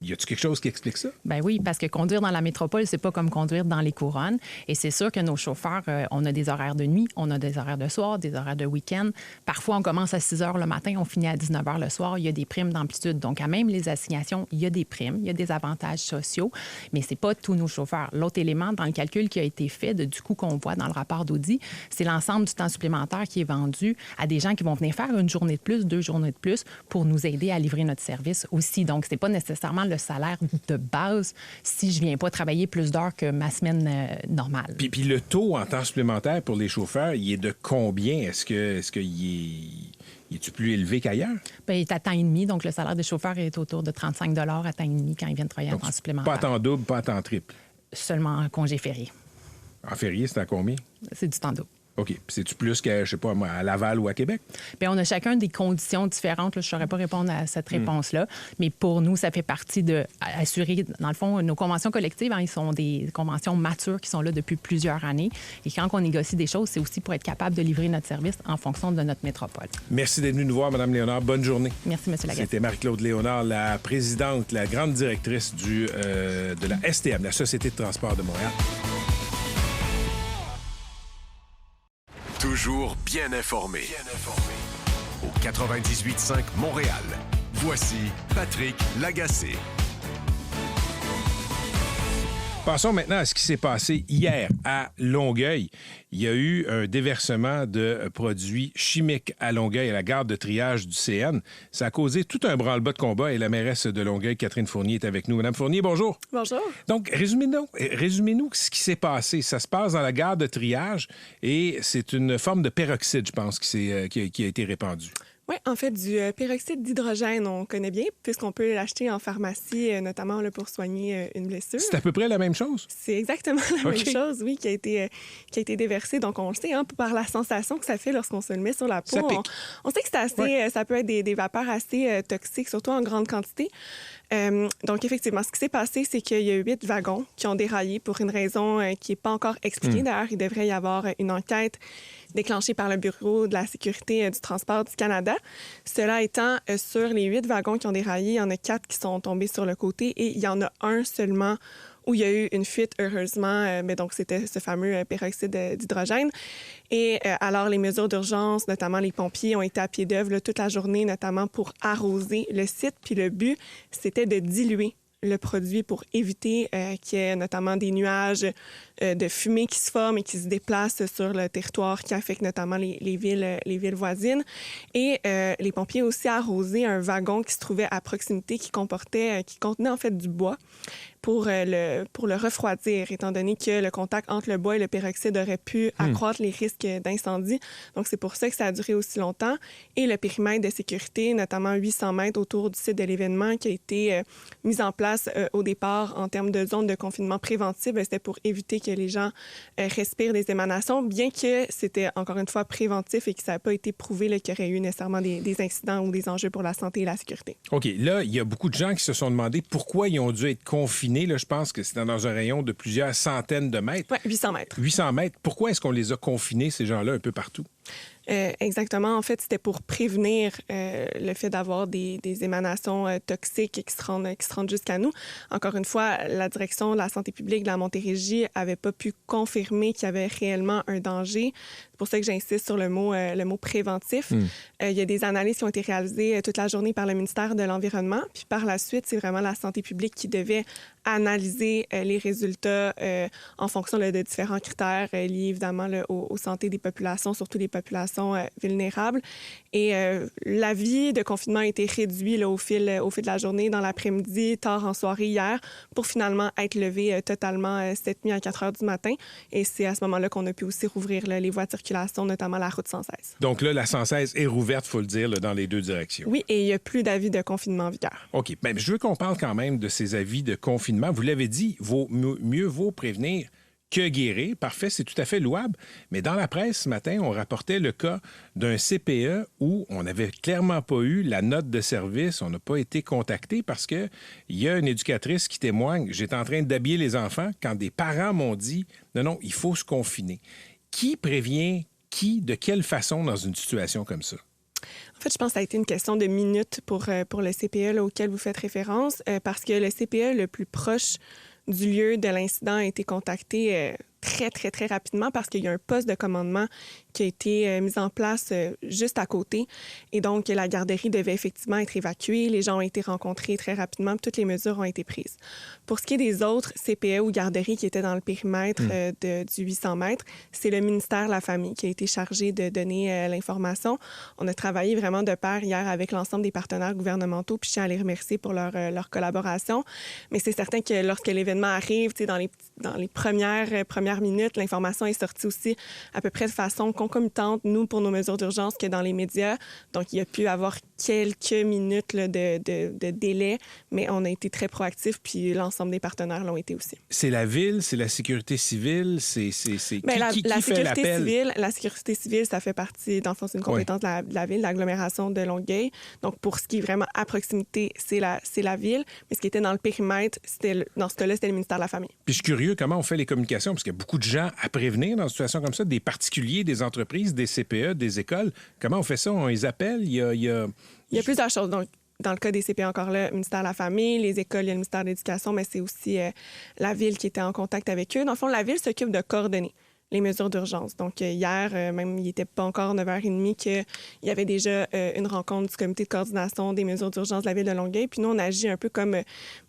y a-t-il quelque chose qui explique ça? Ben oui, parce que conduire dans la métropole, c'est pas comme conduire dans les couronnes. Et c'est sûr que nos chauffeurs, on a des horaires de nuit, on a des horaires de soir, des horaires de week-end. Parfois, on commence à 6 h le matin, on finit à 19 h le soir. Il y a des primes d'amplitude. Donc, à même les assignations, il y a des primes, il y a des avantages sociaux, mais c'est pas tous nos chauffeurs. L'autre élément dans le calcul qui a été fait, du coup qu'on voit dans le rapport d'audit, c'est l'ensemble du temps supplémentaire qui est vendu à des gens qui vont venir faire une journée de plus, 2 journées de plus pour nous aider à livrer notre service aussi. Donc, c'est pas nécessairement le salaire de base si je viens pas travailler plus d'heures que ma semaine normale. Puis le taux en temps supplémentaire pour les chauffeurs, il est de combien? Est-ce qu'il est-tu plus élevé qu'ailleurs? Bien, il est à temps et demi, donc le salaire des chauffeurs est autour de 35 $ à temps et demi quand ils viennent travailler en temps supplémentaire. Pas à temps double, pas à temps triple? Seulement en congé férié. En férié, c'est à combien? C'est du temps double. OK. Puis c'est-tu plus qu'à, je sais pas, à Laval ou à Québec? Bien, on a chacun des conditions différentes. Là, je ne saurais pas répondre à cette réponse-là. Mais pour nous, ça fait partie d'assurer, dans le fond, nos conventions collectives, ils sont des conventions matures qui sont là depuis plusieurs années. Et quand on négocie des choses, c'est aussi pour être capable de livrer notre service en fonction de notre métropole. Merci d'être venue nous voir, Mme Léonard. Bonne journée. Merci, M. Lagacé. C'était Marie-Claude Léonard, la présidente, la grande directrice de la STM, la Société de transport de Montréal. Toujours bien informé. Au 98.5 Montréal. Voici Patrick Lagacé. Passons maintenant à ce qui s'est passé hier à Longueuil. Il y a eu un déversement de produits chimiques à Longueuil, à la gare de triage du CN. Ça a causé tout un branle-bas de combat et la mairesse de Longueuil, Catherine Fournier, est avec nous. Madame Fournier, bonjour. Bonjour. Donc, résumez-nous ce qui s'est passé. Ça se passe dans la gare de triage et c'est une forme de peroxyde, je pense, qui a été répandue. Oui, en fait, du peroxyde d'hydrogène, on connaît bien, puisqu'on peut l'acheter en pharmacie, notamment là, pour soigner une blessure. C'est à peu près la même chose? C'est exactement la même chose, oui, qui a été déversée. Donc, on le sait, par la sensation que ça fait lorsqu'on se le met sur la peau. Ça pique. On sait que c'est assez, ça peut être des vapeurs assez toxiques, surtout en grande quantité. Donc, effectivement, ce qui s'est passé, c'est qu'il y a 8 wagons qui ont déraillé pour une raison qui n'est pas encore expliquée. D'ailleurs, il devrait y avoir une enquête déclenchée par le Bureau de la sécurité du transport du Canada. Cela étant, sur les 8 wagons qui ont déraillé, il y en a 4 qui sont tombés sur le côté et il y en a un seulement où il y a eu une fuite, heureusement. Mais donc, c'était ce fameux peroxyde d'hydrogène. Et alors, les mesures d'urgence, notamment les pompiers, ont été à pied d'œuvre toute la journée, notamment pour arroser le site. Puis le but, c'était de diluer le produit pour éviter qu'il y ait notamment des nuages de fumée qui se forment et qui se déplacent sur le territoire, qui affectent notamment les villes voisines. Et les pompiers ont aussi arrosé un wagon qui se trouvait à proximité qui contenait en fait du bois pour le refroidir, étant donné que le contact entre le bois et le peroxyde aurait pu accroître les risques d'incendie. Donc, c'est pour ça que ça a duré aussi longtemps. Et le périmètre de sécurité, notamment 800 mètres autour du site de l'événement, qui a été mis en place au départ en termes de zone de confinement préventif, c'était pour éviter que les gens respirent des émanations, bien que c'était, encore une fois, préventif et que ça n'a pas été prouvé qu'il y aurait eu nécessairement des incidents ou des enjeux pour la santé et la sécurité. OK. Là, il y a beaucoup de gens qui se sont demandé pourquoi ils ont dû être confinés. Là, je pense que c'est dans un rayon de plusieurs centaines de mètres. Oui, 800 mètres. 800 mètres. Pourquoi est-ce qu'on les a confinés, ces gens-là, un peu partout? Exactement. En fait, c'était pour prévenir le fait d'avoir des émanations toxiques qui se rendent jusqu'à nous. Encore une fois, la direction de la santé publique de la Montérégie n'avait pas pu confirmer qu'il y avait réellement un danger. C'est pour ça que j'insiste sur le mot préventif. Il y a des analyses qui ont été réalisées toute la journée par le ministère de l'Environnement. Puis par la suite, c'est vraiment la santé publique qui devait analyser les résultats en fonction de différents critères liés évidemment aux santé des populations, surtout les populations vulnérables. Et l'avis de confinement a été réduit là, au fil de la journée, dans l'après-midi, tard en soirée hier, pour finalement être levé totalement cette nuit à 4 heures du matin. Et c'est à ce moment-là qu'on a pu aussi rouvrir là, les voies de circulation, notamment la route 116. Donc là, la 116 est rouverte, il faut le dire, là, dans les deux directions. Oui, et il n'y a plus d'avis de confinement en vigueur. OK. Bien, je veux qu'on parle quand même de ces avis de confinement. Vous l'avez dit, mieux vaut prévenir que guérir. Parfait, c'est tout à fait louable. Mais dans la presse ce matin, on rapportait le cas d'un CPE où on n'avait clairement pas eu la note de service. On n'a pas été contacté parce qu'il y a une éducatrice qui témoigne. J'étais en train d'habiller les enfants quand des parents m'ont dit « Non, il faut se confiner ». Qui prévient qui, de quelle façon dans une situation comme ça? En fait, je pense que ça a été une question de minutes pour le CPE là, auquel vous faites référence, parce que le CPE le plus proche du lieu de l'incident a été contacté très, très, très rapidement parce qu'il y a un poste de commandement qui a été mis en place juste à côté. Et donc, la garderie devait effectivement être évacuée. Les gens ont été rencontrés très rapidement. Toutes les mesures ont été prises. Pour ce qui est des autres CPE ou garderies qui étaient dans le périmètre du 800 mètres, c'est le ministère de la Famille qui a été chargé de donner l'information. On a travaillé vraiment de pair hier avec l'ensemble des partenaires gouvernementaux, puis je tiens à les remercier pour leur collaboration. Mais c'est certain que lorsque l'événement arrive, dans les premières minutes, l'information est sortie aussi à peu près de façon concomitante, nous, pour nos mesures d'urgence, que dans les médias. Donc, il y a pu avoir quelques minutes là, de délai, mais on a été très proactifs, puis l'ensemble des partenaires l'ont été aussi. C'est la ville, c'est la sécurité civile, c'est Bien, qui la fait sécurité l'appel? civile, la sécurité civile, ça fait partie, dans le fond, c'est une compétence de la ville, de l'agglomération de Longueuil. Donc, pour ce qui est vraiment à proximité, c'est la ville. Mais ce qui était dans le périmètre, dans ce cas-là, c'était le ministère de la Famille. Puis je suis curieux comment on fait les communications, parce qu'il y a beaucoup de gens à prévenir dans une situation comme ça, des particuliers, des entreprises, des CPE, des écoles. Comment on fait ça? On les appelle? Il y a plusieurs choses. Donc, dans le cas des CPE, encore là, le ministère de la Famille, les écoles, il y a le ministère de l'Éducation, mais c'est aussi la ville qui était en contact avec eux. Dans le fond, la ville s'occupe de coordonner les mesures d'urgence. Donc, hier, même, il n'était pas encore 9h30 qu'il y avait déjà une rencontre du comité de coordination des mesures d'urgence de la Ville de Longueuil. Puis nous, on agit un peu comme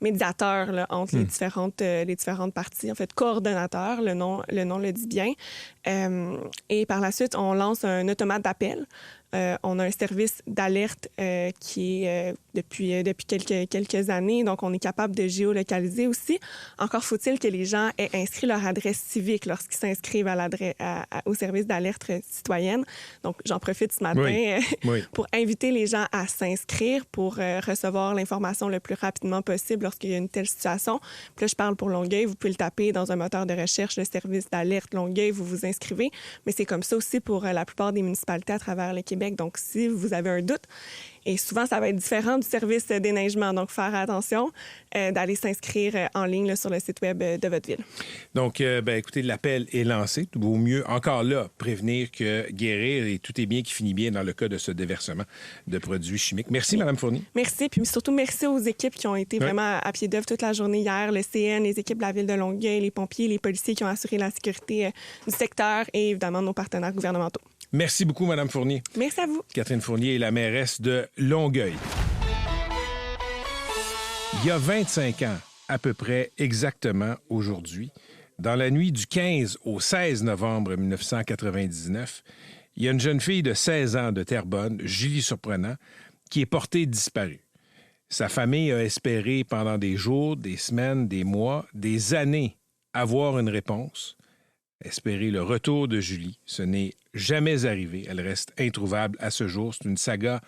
médiateur là, entre les différentes parties. En fait, coordonnateur, le nom le dit bien. Et par la suite, on lance un automate d'appel. On a un service d'alerte qui est depuis quelques années. Donc, on est capable de géolocaliser aussi. Encore faut-il que les gens aient inscrit leur adresse civique lorsqu'ils s'inscrivent au service d'alerte citoyenne. Donc, j'en profite ce matin pour inviter les gens à s'inscrire pour recevoir l'information le plus rapidement possible lorsqu'il y a une telle situation. Puis là, je parle pour Longueuil. Vous pouvez le taper dans un moteur de recherche, le service d'alerte Longueuil, vous vous inscrivez. Mais c'est comme ça aussi pour la plupart des municipalités à travers le Québec. Donc, si vous avez un doute, et souvent, ça va être différent du service d'éneigement. Donc, faire attention d'aller s'inscrire en ligne là, sur le site web de votre ville. Donc, écoutez, l'appel est lancé. Il vaut mieux, encore là, prévenir que guérir, et tout est bien qui finit bien dans le cas de ce déversement de produits chimiques. Merci, Mme Fournier. Merci. Puis surtout, merci aux équipes qui ont été vraiment à pied d'œuvre toute la journée hier. Le CN, les équipes de la Ville de Longueuil, les pompiers, les policiers qui ont assuré la sécurité du secteur et évidemment nos partenaires gouvernementaux. Merci beaucoup, Mme Fournier. Merci à vous. Catherine Fournier est la mairesse de Longueuil. Il y a 25 ans, à peu près exactement aujourd'hui, dans la nuit du 15 au 16 novembre 1999, il y a une jeune fille de 16 ans de Terrebonne, Julie Surprenant, qui est portée disparue. Sa famille a espéré pendant des jours, des semaines, des mois, des années avoir une réponse. Espérer le retour de Julie, ce n'est jamais arrivé. Elle reste introuvable à ce jour. C'est une saga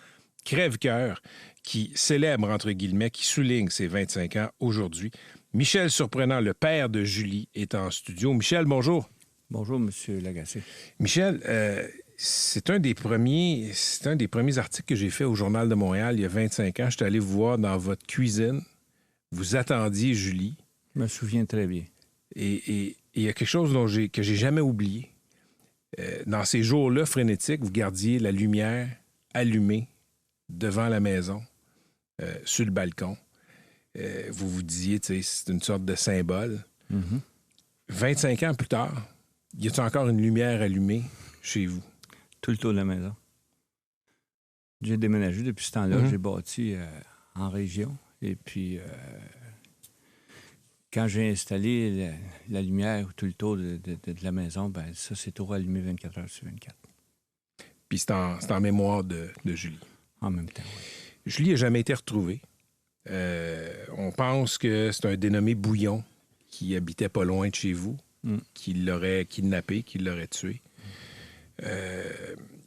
crève-cœur qui célèbre, entre guillemets, qui souligne ses 25 ans aujourd'hui. Michel Surprenant, le père de Julie, est en studio. Michel, bonjour. Bonjour, M. Lagacé. Michel, c'est un des premiers articles que j'ai fait au Journal de Montréal il y a 25 ans. Je suis allé vous voir dans votre cuisine. Vous attendiez Julie. Je me souviens très bien. Et il y a quelque chose que j'ai jamais oublié. dans ces jours-là frénétiques, vous gardiez la lumière allumée devant la maison, sur le balcon. Vous vous disiez, tu sais, c'est une sorte de symbole. 25 ans plus tard, y a-t-il encore une lumière allumée chez vous? Tout le tour de la maison. J'ai déménagé depuis ce temps-là. J'ai bâti en région. Et puis, quand j'ai installé la lumière tout le tour de la maison, ben ça, c'est toujours allumé 24 heures sur 24. Puis c'est en mémoire de Julie. En même temps, oui. Julie n'a jamais été retrouvée. On pense que c'est un dénommé Bouillon qui habitait pas loin de chez vous, qui l'aurait kidnappé, qui l'aurait tué.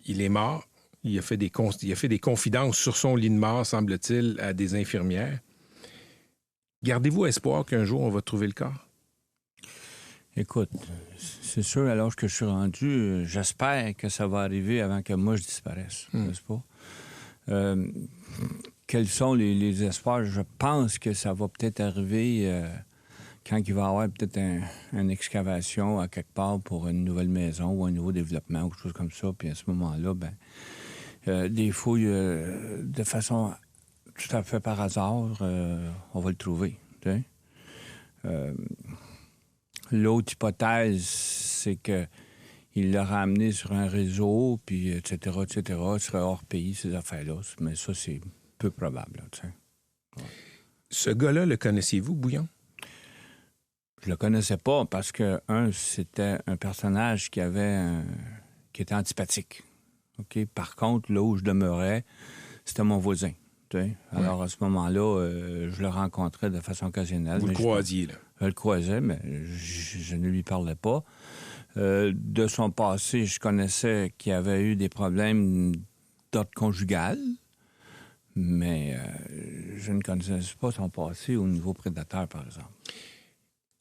Il est mort. Il a fait des confidences sur son lit de mort, semble-t-il, à des infirmières. Gardez-vous espoir qu'un jour, on va trouver le corps? Écoute, c'est sûr, à l'âge que je suis rendu, j'espère que ça va arriver avant que moi, je disparaisse, n'est-ce pas? Quels sont les espoirs? Je pense que ça va peut-être arriver quand il va y avoir peut-être une excavation à quelque part pour une nouvelle maison ou un nouveau développement ou quelque chose comme ça. Puis à ce moment-là, des fouilles de façon tout à fait par hasard, on va le trouver. Tu sais? L'autre hypothèse, c'est que il l'a ramené sur un réseau, puis etc., il serait hors pays, ces affaires-là. Mais ça, c'est peu probable. Tu sais. Ouais. Ce gars-là, le connaissiez-vous, Bouillon? Je le connaissais pas parce que, c'était un personnage qui était antipathique. Okay? Par contre, là où je demeurais, c'était mon voisin. Tu sais? Alors, à ce moment-là, je le rencontrais de façon occasionnelle. Vous le croisiez, là? Je le croisais, mais je ne lui parlais pas. De son passé, je connaissais qu'il avait eu des problèmes d'ordre conjugal, mais je ne connaissais pas son passé au niveau prédateur, par exemple.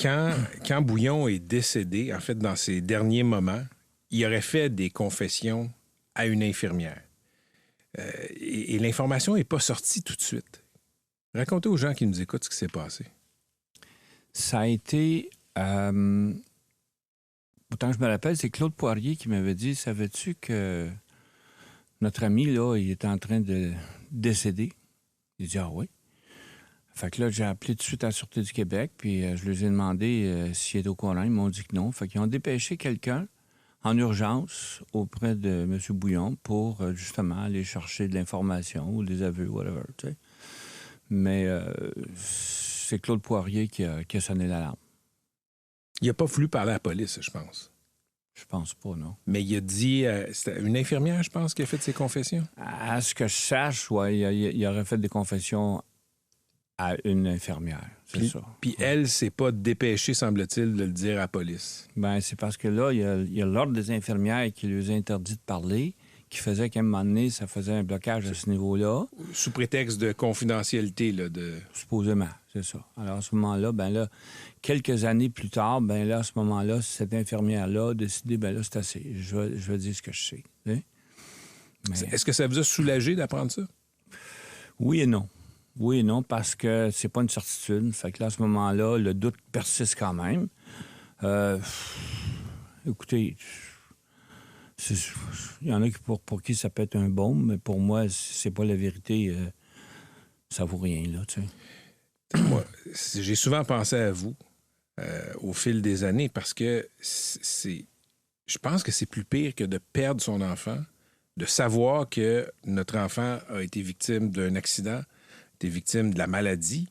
Quand Bouillon est décédé, en fait, dans ses derniers moments, il aurait fait des confessions à une infirmière. Et l'information n'est pas sortie tout de suite. Racontez aux gens qui nous écoutent ce qui s'est passé. Ça a été... Autant que je me rappelle, c'est Claude Poirier qui m'avait dit, savais-tu que notre ami, là, il est en train de décéder? Il dit, ah oui. Fait que là, j'ai appelé tout de suite à la Sûreté du Québec, puis je leur ai demandé s'ils étaient au courant. Ils m'ont dit que non. Fait qu'ils ont dépêché quelqu'un en urgence auprès de M. Bouillon pour justement aller chercher de l'information ou des aveux, whatever, tu sais. Mais c'est Claude Poirier qui a sonné l'alarme. Il n'a pas voulu parler à la police, je pense. Je pense pas, non. Mais il a dit... c'était une infirmière, je pense, qui a fait ses confessions? À ce que je sache, oui, il aurait fait des confessions à une infirmière, c'est ça. Puis elle, c'est pas dépêchée, semble-t-il, de le dire à la police. Bien, c'est parce que là, il y a l'ordre des infirmières qui lui a interdit de parler, qui faisait qu'à un moment donné, ça faisait un blocage à ce niveau-là. Sous prétexte de confidentialité, là, de... Supposément, c'est ça. Alors, à ce moment-là, quelques années plus tard, à ce moment-là, cette infirmière-là a décidé, c'est assez. Je vais dire ce que je sais. Hein? Mais... Est-ce que ça vous a soulagé d'apprendre ça? Oui et non. Oui et non, parce que c'est pas une certitude. Fait que là, à ce moment-là, le doute persiste quand même. Écoutez... Il y en a pour qui ça peut être un baume, mais pour moi, c'est pas la vérité. Ça vaut rien, là, tu sais. Moi, j'ai souvent pensé à vous au fil des années parce que je pense que c'est plus pire que de perdre son enfant, de savoir que notre enfant a été victime d'un accident, a été victime de la maladie.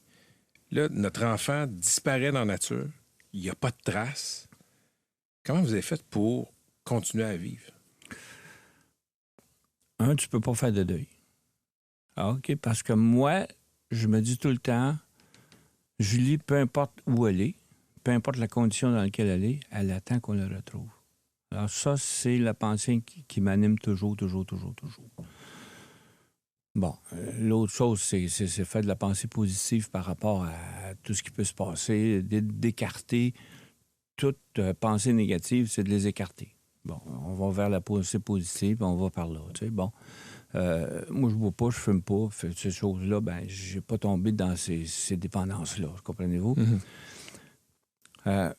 Là, notre enfant disparaît dans la nature. Il n'y a pas de traces. Comment vous avez fait pour continuer à vivre? Tu peux pas faire de deuil. Ah, OK, parce que moi, je me dis tout le temps, Julie, peu importe où elle est, peu importe la condition dans laquelle elle attend qu'on la retrouve. Alors ça, c'est la pensée qui m'anime toujours. Bon, l'autre chose, c'est faire de la pensée positive par rapport à tout ce qui peut se passer, d'écarter toute pensée négative, c'est de les écarter. Bon, on va vers la pensée positive, on va par là, tu sais, bon. Moi, je bois pas, je fume pas. Fait, ces choses-là, j'ai pas tombé dans ces dépendances-là, comprenez-vous? Mm-hmm.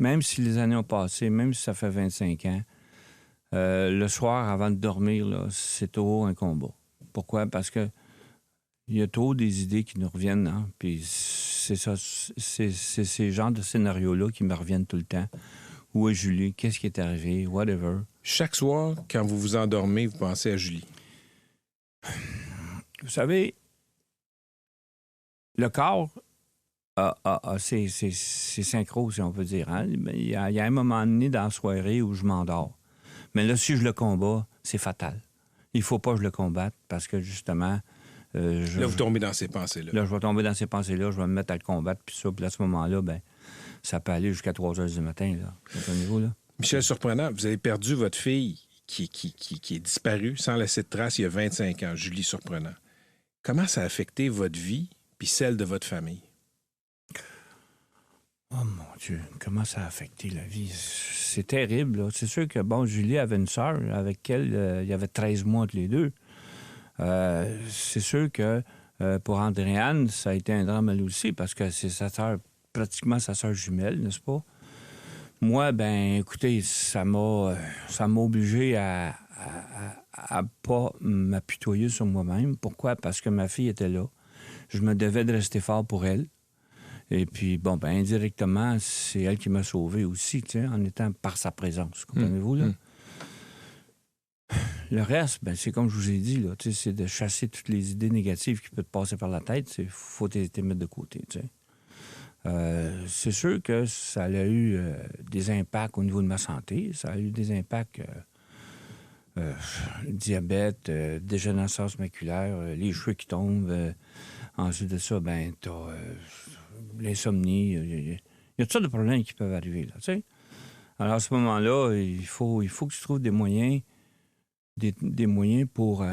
même si les années ont passé, même si ça fait 25 ans, le soir, avant de dormir, là, c'est toujours un combat. Pourquoi? Parce que il y a trop des idées qui nous reviennent, hein? Puis c'est ça, c'est ces genres de scénarios-là qui me reviennent tout le temps. Où est Julie? Qu'est-ce qui est arrivé? Whatever. Chaque soir, quand vous vous endormez, vous pensez à Julie. Vous savez, le corps c'est synchro, si on peut dire. Hein? Il y a un moment donné dans la soirée où je m'endors. Mais là, si je le combats, c'est fatal. Il faut pas que je le combatte parce que, justement... là, vous tombez dans ces pensées-là. Là, je vais tomber dans ces pensées-là, je vais me mettre à le combattre, puis ça, puis à ce moment-là, ben ça peut aller jusqu'à 3 heures du matin, là, à ce niveau-là. Michel Surprenant, vous avez perdu votre fille qui est disparue sans laisser de trace il y a 25 ans, Julie Surprenant. Comment ça a affecté votre vie puis celle de votre famille? Oh mon Dieu, comment ça a affecté la vie? C'est terrible, là. C'est sûr que, bon, Julie avait une sœur avec laquelle il y avait 13 mois entre les deux. C'est sûr que pour Andréane, ça a été un drame elle aussi, parce que c'est sa sœur, pratiquement sa sœur jumelle, n'est-ce pas? Moi, ben, écoutez, ça m'a obligé à pas m'apitoyer sur moi-même. Pourquoi? Parce que ma fille était là. Je me devais de rester fort pour elle. Et puis, bon, ben, indirectement, c'est elle qui m'a sauvé aussi, tu sais, en étant par sa présence. Comprenez-vous, là? Le reste, ben, c'est comme je vous ai dit, là, c'est de chasser toutes les idées négatives qui peuvent te passer par la tête. Il faut les mettre de côté. C'est sûr que ça a eu des impacts au niveau de ma santé. Ça a eu des impacts diabète, dégénérescence maculaire, les cheveux qui tombent. Ensuite de ça, ben, t'as l'insomnie. Il y a toutes sortes de problèmes qui peuvent arriver. Là, t'sais. Alors, à ce moment-là, il faut que tu trouves des moyens. Des moyens pour,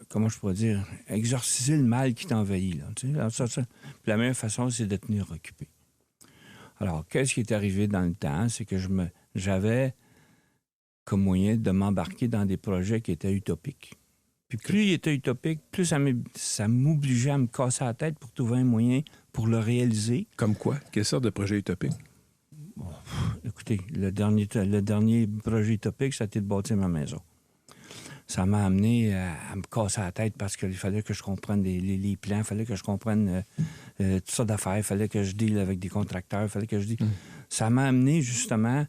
comment je pourrais dire, exorciser le mal qui t'envahit. Là, puis la meilleure façon, c'est de te tenir occupé. Alors, qu'est-ce qui est arrivé dans le temps? C'est que j'avais comme moyen de m'embarquer dans des projets qui étaient utopiques. Puis plus il était utopique, plus ça m'obligeait à me casser la tête pour trouver un moyen pour le réaliser. Comme quoi? Quelle sorte de projet utopique? Bon, écoutez, le dernier projet utopique, ça a été de bâtir ma maison. Ça m'a amené à me casser la tête parce qu'il fallait que je comprenne les plans, il fallait que je comprenne toutes sortes d'affaires, il fallait que je deal avec des contracteurs, il fallait que je deal... Ça m'a amené justement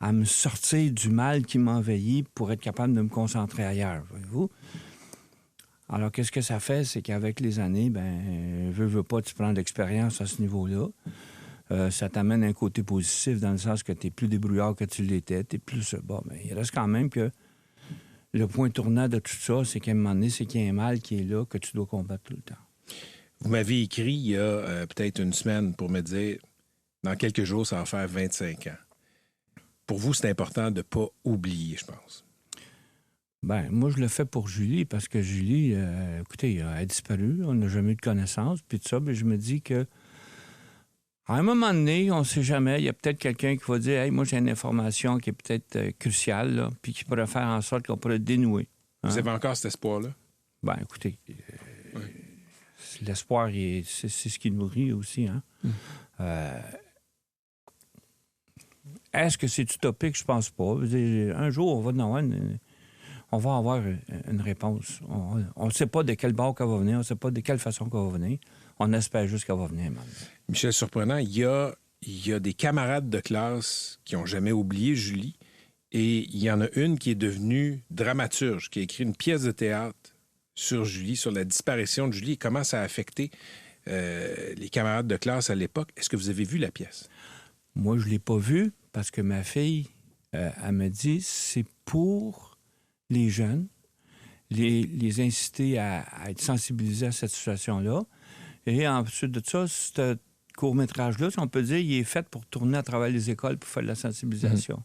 à me sortir du mal qui m'envahit pour être capable de me concentrer ailleurs, voyez-vous? Alors, qu'est-ce que ça fait? C'est qu'avec les années, ben, veux pas, tu prends de l'expérience à ce niveau-là. Ça t'amène un côté positif dans le sens que tu es plus débrouillard que tu l'étais, tu es plus... Bon, mais il reste quand même que le point tournant de tout ça, c'est qu'à un moment donné, c'est qu'il y a un mal qui est là, que tu dois combattre tout le temps. Vous m'avez écrit il y a peut-être une semaine pour me dire, dans quelques jours, ça va faire 25 ans. Pour vous, c'est important de ne pas oublier, je pense. Ben, moi, je le fais pour Julie, parce que Julie, écoutez, elle a disparu, on n'a jamais eu de connaissance, puis tout ça, mais je me dis que à un moment donné, on ne sait jamais, il y a peut-être quelqu'un qui va dire « Hey, moi, j'ai une information qui est peut-être cruciale, là, puis qui pourrait faire en sorte qu'on pourrait dénouer. Hein? » Vous avez encore cet espoir-là? Ben, écoutez, l'espoir, c'est ce qui nourrit aussi. Hein? Est-ce que c'est utopique? Je pense pas. Un jour, on va avoir une réponse. On ne sait pas de quel bord qu'elle va venir, on ne sait pas de quelle façon qu'elle va venir. On espère juste qu'elle va venir. Michel Surprenant, il y a des camarades de classe qui n'ont jamais oublié Julie, et il y en a une qui est devenue dramaturge, qui a écrit une pièce de théâtre sur Julie, sur la disparition de Julie, et comment ça a affecté les camarades de classe à l'époque. Est-ce que vous avez vu la pièce? Moi, je ne l'ai pas vue parce que ma fille, elle me dit, c'est pour les jeunes, les inciter à être sensibilisés à cette situation-là. Et ensuite de ça, ce court-métrage-là, si on peut dire, il est fait pour tourner à travers les écoles pour faire de la sensibilisation.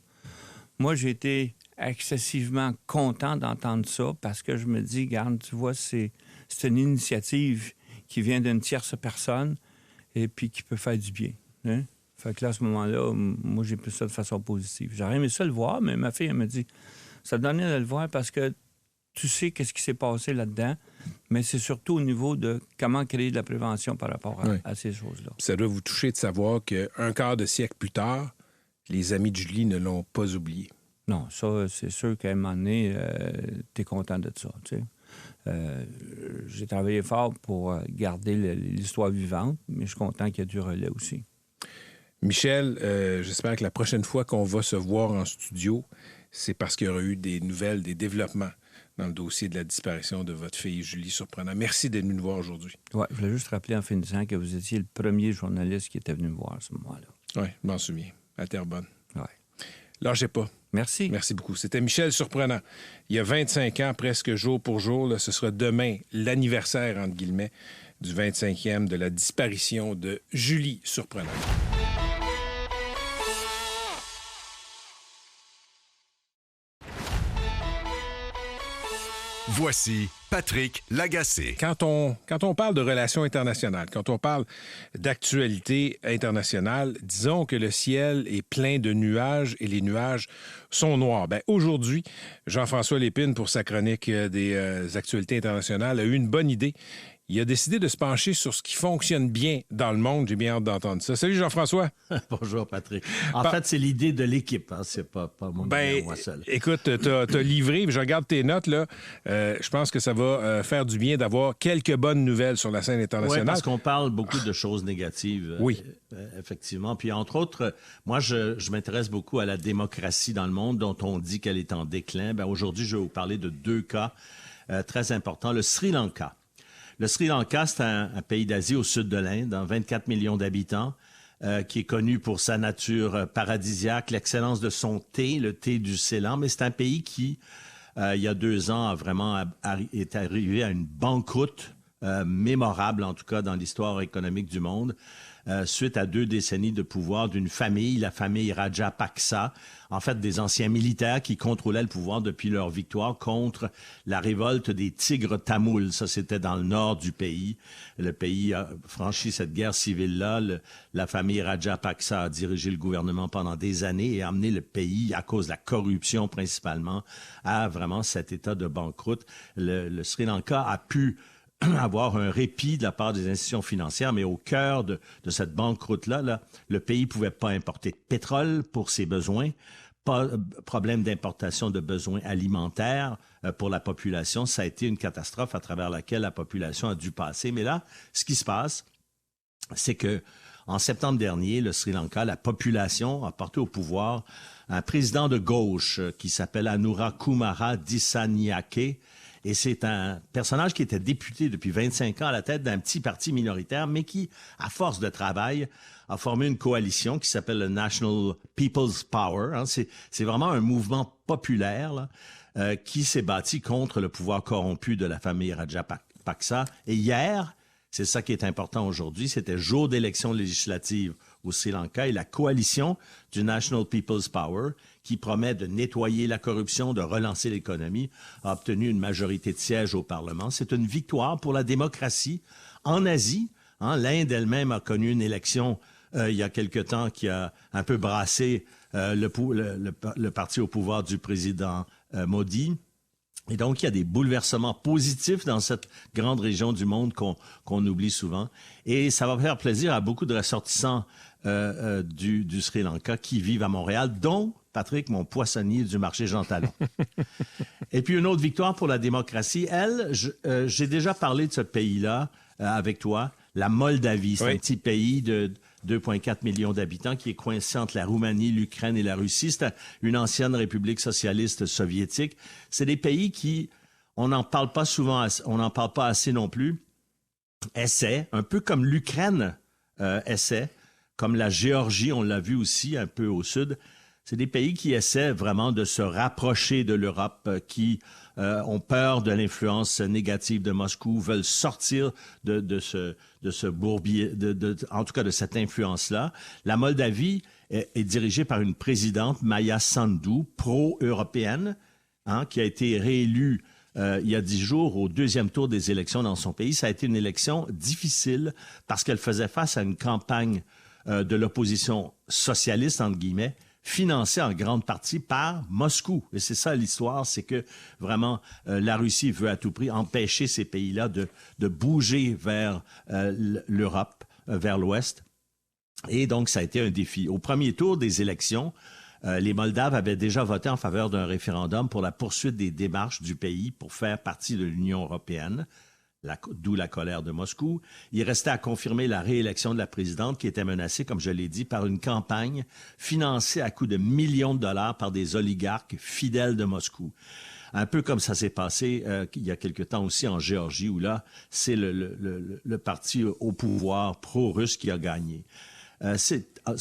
Moi, j'ai été excessivement content d'entendre ça parce que je me dis, regarde, tu vois, c'est une initiative qui vient d'une tierce personne et puis qui peut faire du bien. Hein? Fait que là, à ce moment-là, moi, j'ai pris ça de façon positive. J'aurais aimé ça le voir, mais ma fille, elle me dit, ça te donnait de le voir parce que tu sais qu'est-ce qui s'est passé là-dedans, mais c'est surtout au niveau de comment créer de la prévention par rapport à ces choses-là. Ça doit vous toucher de savoir qu'un quart de siècle plus tard, les amis de Julie ne l'ont pas oublié. Non, ça, c'est sûr qu'à un moment donné, tu es content de ça, tu sais. J'ai travaillé fort pour garder l'histoire vivante, mais je suis content qu'il y ait du relais aussi. Michel, j'espère que la prochaine fois qu'on va se voir en studio, c'est parce qu'il y aura eu des nouvelles, des développements dans le dossier de la disparition de votre fille Julie Surprenant. Merci d'être venu nous voir aujourd'hui. Oui, je voulais juste rappeler en finissant que vous étiez le premier journaliste qui était venu me voir à ce moment-là. Oui, je m'en souviens. À Terrebonne. Oui. Lâchez pas. Merci. Merci beaucoup. C'était Michel Surprenant. Il y a 25 ans, presque jour pour jour, là, ce sera demain l'anniversaire, entre guillemets, du 25e de la disparition de Julie Surprenant. Voici Patrick Lagacé. Quand on parle de relations internationales, quand on parle d'actualité internationale, disons que le ciel est plein de nuages et les nuages sont noirs. Bien, aujourd'hui, Jean-François Lépine, pour sa chronique des actualités internationales, a eu une bonne idée. Il a décidé de se pencher sur ce qui fonctionne bien dans le monde. J'ai bien hâte d'entendre ça. Salut Jean-François. Bonjour Patrick. En fait, c'est l'idée de l'équipe. Hein? C'est pas mon idée moi seul. Écoute, t'as livré, je regarde tes notes, là. Je pense que ça va faire du bien d'avoir quelques bonnes nouvelles sur la scène internationale. Oui, parce qu'on parle beaucoup de choses négatives. Oui. Effectivement. Puis entre autres, moi, je m'intéresse beaucoup à la démocratie dans le monde dont on dit qu'elle est en déclin. Bien, aujourd'hui, je vais vous parler de 2 cas très importants. Le Sri Lanka. Le Sri Lanka, c'est un pays d'Asie au sud de l'Inde, 24 millions d'habitants, qui est connu pour sa nature paradisiaque, l'excellence de son thé, le thé du Ceylan. Mais c'est un pays qui, il y a 2 ans, est arrivé à une banqueroute mémorable, en tout cas dans l'histoire économique du monde, suite à 2 décennies de pouvoir d'une famille, la famille Rajapaksa, en fait des anciens militaires qui contrôlaient le pouvoir depuis leur victoire contre la révolte des Tigres tamouls. Ça, c'était dans le nord du pays. Le pays a franchi cette guerre civile-là. La famille Rajapaksa a dirigé le gouvernement pendant des années et a amené le pays, à cause de la corruption principalement, à vraiment cet état de banqueroute. Le Sri Lanka a pu avoir un répit de la part des institutions financières, mais au cœur de cette banqueroute-là, le pays ne pouvait pas importer de pétrole pour ses besoins, pas problème d'importation de besoins alimentaires pour la population. Ça a été une catastrophe à travers laquelle la population a dû passer. Mais là, ce qui se passe, c'est que en septembre dernier, le Sri Lanka, la population a porté au pouvoir un président de gauche qui s'appelle Anura Kumara Dissanayake. Et c'est un personnage qui était député depuis 25 ans à la tête d'un petit parti minoritaire, mais qui, à force de travail, a formé une coalition qui s'appelle le National People's Power. Hein. C'est vraiment un mouvement populaire là, qui s'est bâti contre le pouvoir corrompu de la famille Rajapaksa. Et hier, c'est ça qui est important aujourd'hui, c'était jour d'élection législative au Sri Lanka et la coalition du National People's Power, qui promet de nettoyer la corruption, de relancer l'économie, a obtenu une majorité de sièges au Parlement. C'est une victoire pour la démocratie en Asie. Hein, l'Inde elle-même a connu une élection il y a quelque temps qui a un peu brassé le parti au pouvoir du président Modi. Et donc, il y a des bouleversements positifs dans cette grande région du monde qu'on oublie souvent. Et ça va faire plaisir à beaucoup de ressortissants du Sri Lanka qui vivent à Montréal, dont Patrick, mon poissonnier du marché Jean Talon. Et puis, une autre victoire pour la démocratie. J'ai déjà parlé de ce pays-là avec toi, la Moldavie. C'est un petit pays de 2,4 millions d'habitants qui est coincé entre la Roumanie, l'Ukraine et la Russie. C'est une ancienne république socialiste soviétique. C'est des pays qui, on n'en parle pas souvent, on n'en parle pas assez non plus, essaient, un peu comme l'Ukraine essaie, comme la Géorgie, on l'a vu aussi un peu au sud. C'est des pays qui essaient vraiment de se rapprocher de l'Europe, qui ont peur de l'influence négative de Moscou, veulent sortir de ce bourbier, en tout cas de cette influence-là. La Moldavie est dirigée par une présidente, Maia Sandu, pro-européenne, hein, qui a été réélue il y a 10 jours au 2e tour des élections dans son pays. Ça a été une élection difficile parce qu'elle faisait face à une campagne de l'opposition socialiste, entre guillemets, financé en grande partie par Moscou. Et c'est ça l'histoire, c'est que vraiment la Russie veut à tout prix empêcher ces pays-là de bouger vers l'Europe, vers l'Ouest. Et donc, ça a été un défi. Au premier tour des élections, les Moldaves avaient déjà voté en faveur d'un référendum pour la poursuite des démarches du pays pour faire partie de l'Union européenne, d'où la colère de Moscou. Il restait à confirmer la réélection de la présidente qui était menacée, comme je l'ai dit, par une campagne financée à coups de millions de dollars par des oligarques fidèles de Moscou. Un peu comme ça s'est passé il y a quelque temps aussi en Géorgie, où là, c'est le parti au pouvoir pro-russe qui a gagné.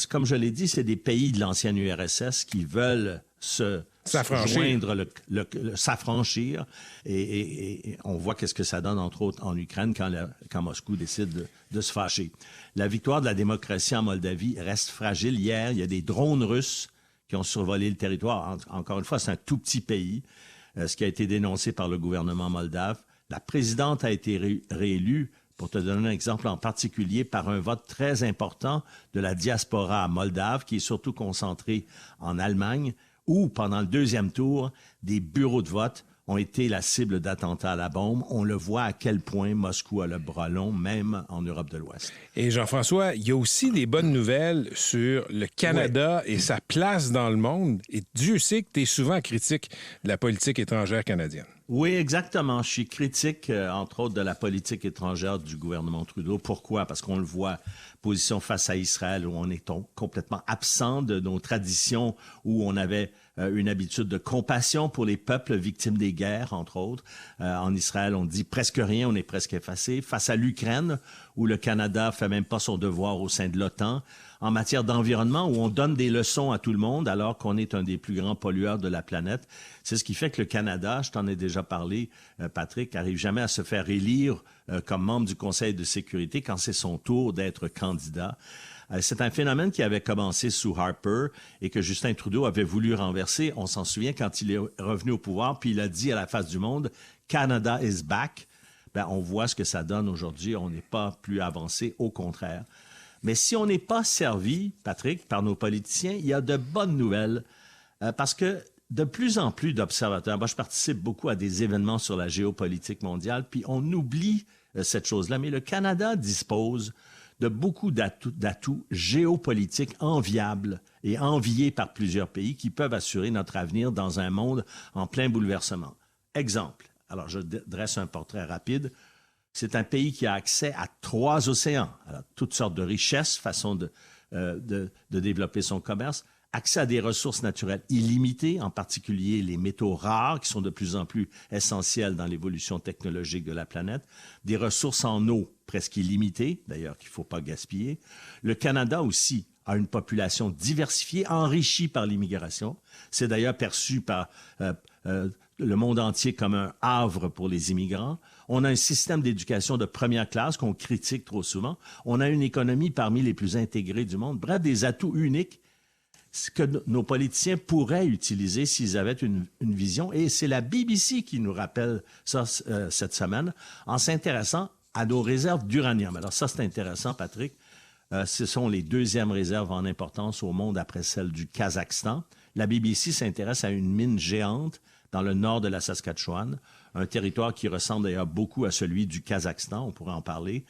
Comme je l'ai dit, c'est des pays de l'ancienne URSS qui veulent s'affranchir et on voit qu'est-ce que ça donne, entre autres, en Ukraine quand Moscou décide de se fâcher. La victoire de la démocratie en Moldavie reste fragile. Hier, il y a des drones russes qui ont survolé le territoire. Encore une fois, c'est un tout petit pays, ce qui a été dénoncé par le gouvernement moldave. La présidente a été réélue, pour te donner un exemple en particulier, par un vote très important de la diaspora moldave, qui est surtout concentrée en Allemagne, où, pendant le deuxième tour, des bureaux de vote ont été la cible d'attentats à la bombe. On le voit à quel point Moscou a le bras long, même en Europe de l'Ouest. Et Jean-François, il y a aussi des bonnes nouvelles sur le Canada et sa place dans le monde. Et Dieu sait que tu es souvent critique de la politique étrangère canadienne. Oui, exactement. Je suis critique, entre autres, de la politique étrangère du gouvernement Trudeau. Pourquoi? Parce qu'on le voit, position face à Israël, où on est complètement absent de nos traditions, où on avait une habitude de compassion pour les peuples victimes des guerres, entre autres. En Israël, on dit presque rien, on est presque effacé. Face à l'Ukraine, où le Canada fait même pas son devoir au sein de l'OTAN. En matière d'environnement, où on donne des leçons à tout le monde alors qu'on est un des plus grands pollueurs de la planète. C'est ce qui fait que le Canada, je t'en ai déjà parlé, Patrick, n'arrive jamais à se faire élire comme membre du Conseil de sécurité quand c'est son tour d'être candidat. C'est un phénomène qui avait commencé sous Harper et que Justin Trudeau avait voulu renverser. On s'en souvient quand il est revenu au pouvoir, puis il a dit à la face du monde « Canada is back ». Ben, on voit ce que ça donne aujourd'hui. On n'est pas plus avancé, au contraire. Mais si on n'est pas servi, Patrick, par nos politiciens, il y a de bonnes nouvelles parce que de plus en plus d'observateurs, moi je participe beaucoup à des événements sur la géopolitique mondiale, puis on oublie cette chose-là, mais le Canada dispose de beaucoup d'atouts géopolitiques enviables et enviés par plusieurs pays qui peuvent assurer notre avenir dans un monde en plein bouleversement. Exemple, alors je dresse un portrait rapide. C'est un pays qui a accès à 3 océans, alors toutes sortes de richesses, façon de développer son commerce, accès à des ressources naturelles illimitées, en particulier les métaux rares qui sont de plus en plus essentiels dans l'évolution technologique de la planète, des ressources en eau presque illimitées, d'ailleurs qu'il ne faut pas gaspiller. Le Canada aussi a une population diversifiée, enrichie par l'immigration. C'est d'ailleurs perçu par le monde entier comme un havre pour les immigrants. On a un système d'éducation de première classe qu'on critique trop souvent. On a une économie parmi les plus intégrées du monde. Bref, des atouts uniques que nos politiciens pourraient utiliser s'ils avaient une vision. Et c'est la BBC qui nous rappelle ça cette semaine en s'intéressant à nos réserves d'uranium. Alors ça, c'est intéressant, Patrick. Ce sont les 2e réserves en importance au monde après celle du Kazakhstan. La BBC s'intéresse à une mine géante dans le nord de la Saskatchewan, un territoire qui ressemble d'ailleurs beaucoup à celui du Kazakhstan, on pourrait en parler.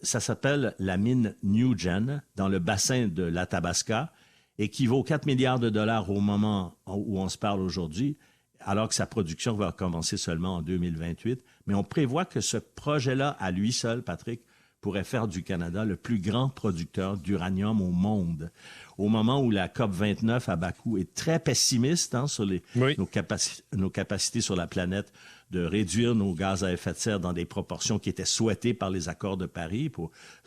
Ça s'appelle la mine Newgen, dans le bassin de l'Athabasca, et qui vaut 4 milliards de dollars au moment où on se parle aujourd'hui, alors que sa production va commencer seulement en 2028. Mais on prévoit que ce projet-là, à lui seul, Patrick, pourrait faire du Canada le plus grand producteur d'uranium au monde. Au moment où la COP29 à Bakou est très pessimiste sur nos capacités sur la planète de réduire nos gaz à effet de serre dans des proportions qui étaient souhaitées par les accords de Paris,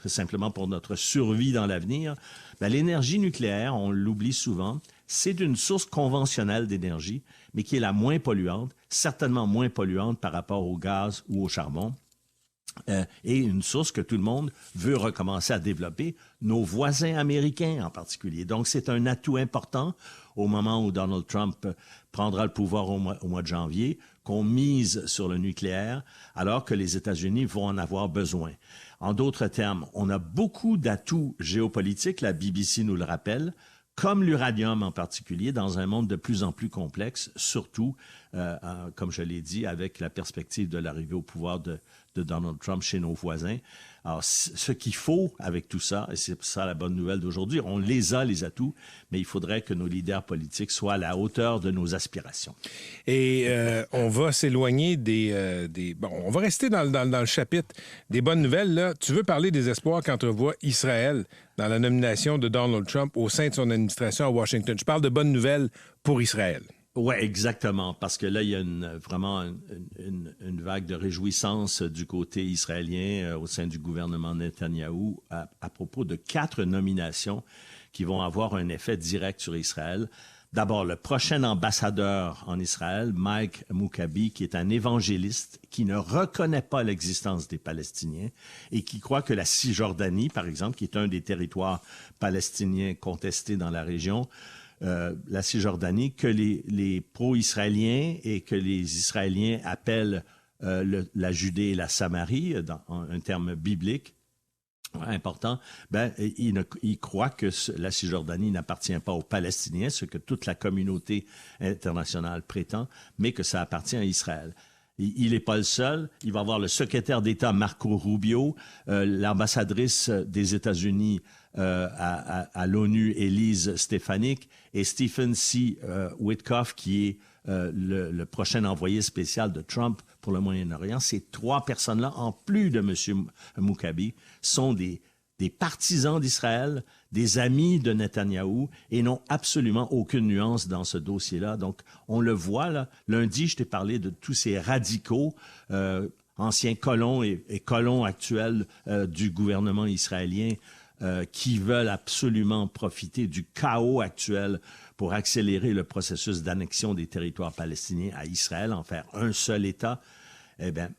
simplement pour notre survie dans l'avenir, l'énergie nucléaire, on l'oublie souvent, c'est une source conventionnelle d'énergie, mais qui est la moins polluante, certainement moins polluante par rapport au gaz ou au charbon. Et une source que tout le monde veut recommencer à développer, nos voisins américains en particulier. Donc, c'est un atout important au moment où Donald Trump prendra le pouvoir au mois de janvier, qu'on mise sur le nucléaire, alors que les États-Unis vont en avoir besoin. En d'autres termes, on a beaucoup d'atouts géopolitiques, la BBC nous le rappelle, comme l'uranium en particulier, dans un monde de plus en plus complexe, surtout, comme je l'ai dit, avec la perspective de l'arrivée au pouvoir de Donald Trump chez nos voisins. Alors, ce qu'il faut avec tout ça, et c'est ça la bonne nouvelle d'aujourd'hui, on les atouts, mais il faudrait que nos leaders politiques soient à la hauteur de nos aspirations. Et on va s'éloigner Bon, on va rester dans le chapitre des bonnes nouvelles. Là. Tu veux parler des espoirs qu'entrevoit Israël dans la nomination de Donald Trump au sein de son administration à Washington. Je parle de bonnes nouvelles pour Israël. Oui, exactement, parce que là, il y a vraiment une vague de réjouissance du côté israélien au sein du gouvernement Netanyahou à propos de 4 nominations qui vont avoir un effet direct sur Israël. D'abord, le prochain ambassadeur en Israël, Mike Moukabi, qui est un évangéliste qui ne reconnaît pas l'existence des Palestiniens et qui croit que la Cisjordanie, par exemple, qui est un des territoires palestiniens contestés dans la région, la Cisjordanie, que les pro-israéliens et que les Israéliens appellent la Judée et la Samarie, en un terme biblique important, il croit que la Cisjordanie n'appartient pas aux Palestiniens, ce que toute la communauté internationale prétend, mais que ça appartient à Israël. Il n'est pas le seul. Il va y avoir le secrétaire d'État Marco Rubio, l'ambassadrice des États-Unis à l'ONU, Elise Stefanik, et Stephen C. Witkoff, qui est le prochain envoyé spécial de Trump pour le Moyen-Orient. Ces 3 personnes-là, en plus de M. Moukabi, sont des partisans d'Israël, des amis de Netanyahou et n'ont absolument aucune nuance dans ce dossier-là. Donc, on le voit, là. Lundi, je t'ai parlé de tous ces radicaux, anciens colons et colons actuels du gouvernement israélien, qui veulent absolument profiter du chaos actuel pour accélérer le processus d'annexion des territoires palestiniens à Israël, en faire un seul État. Eh bien,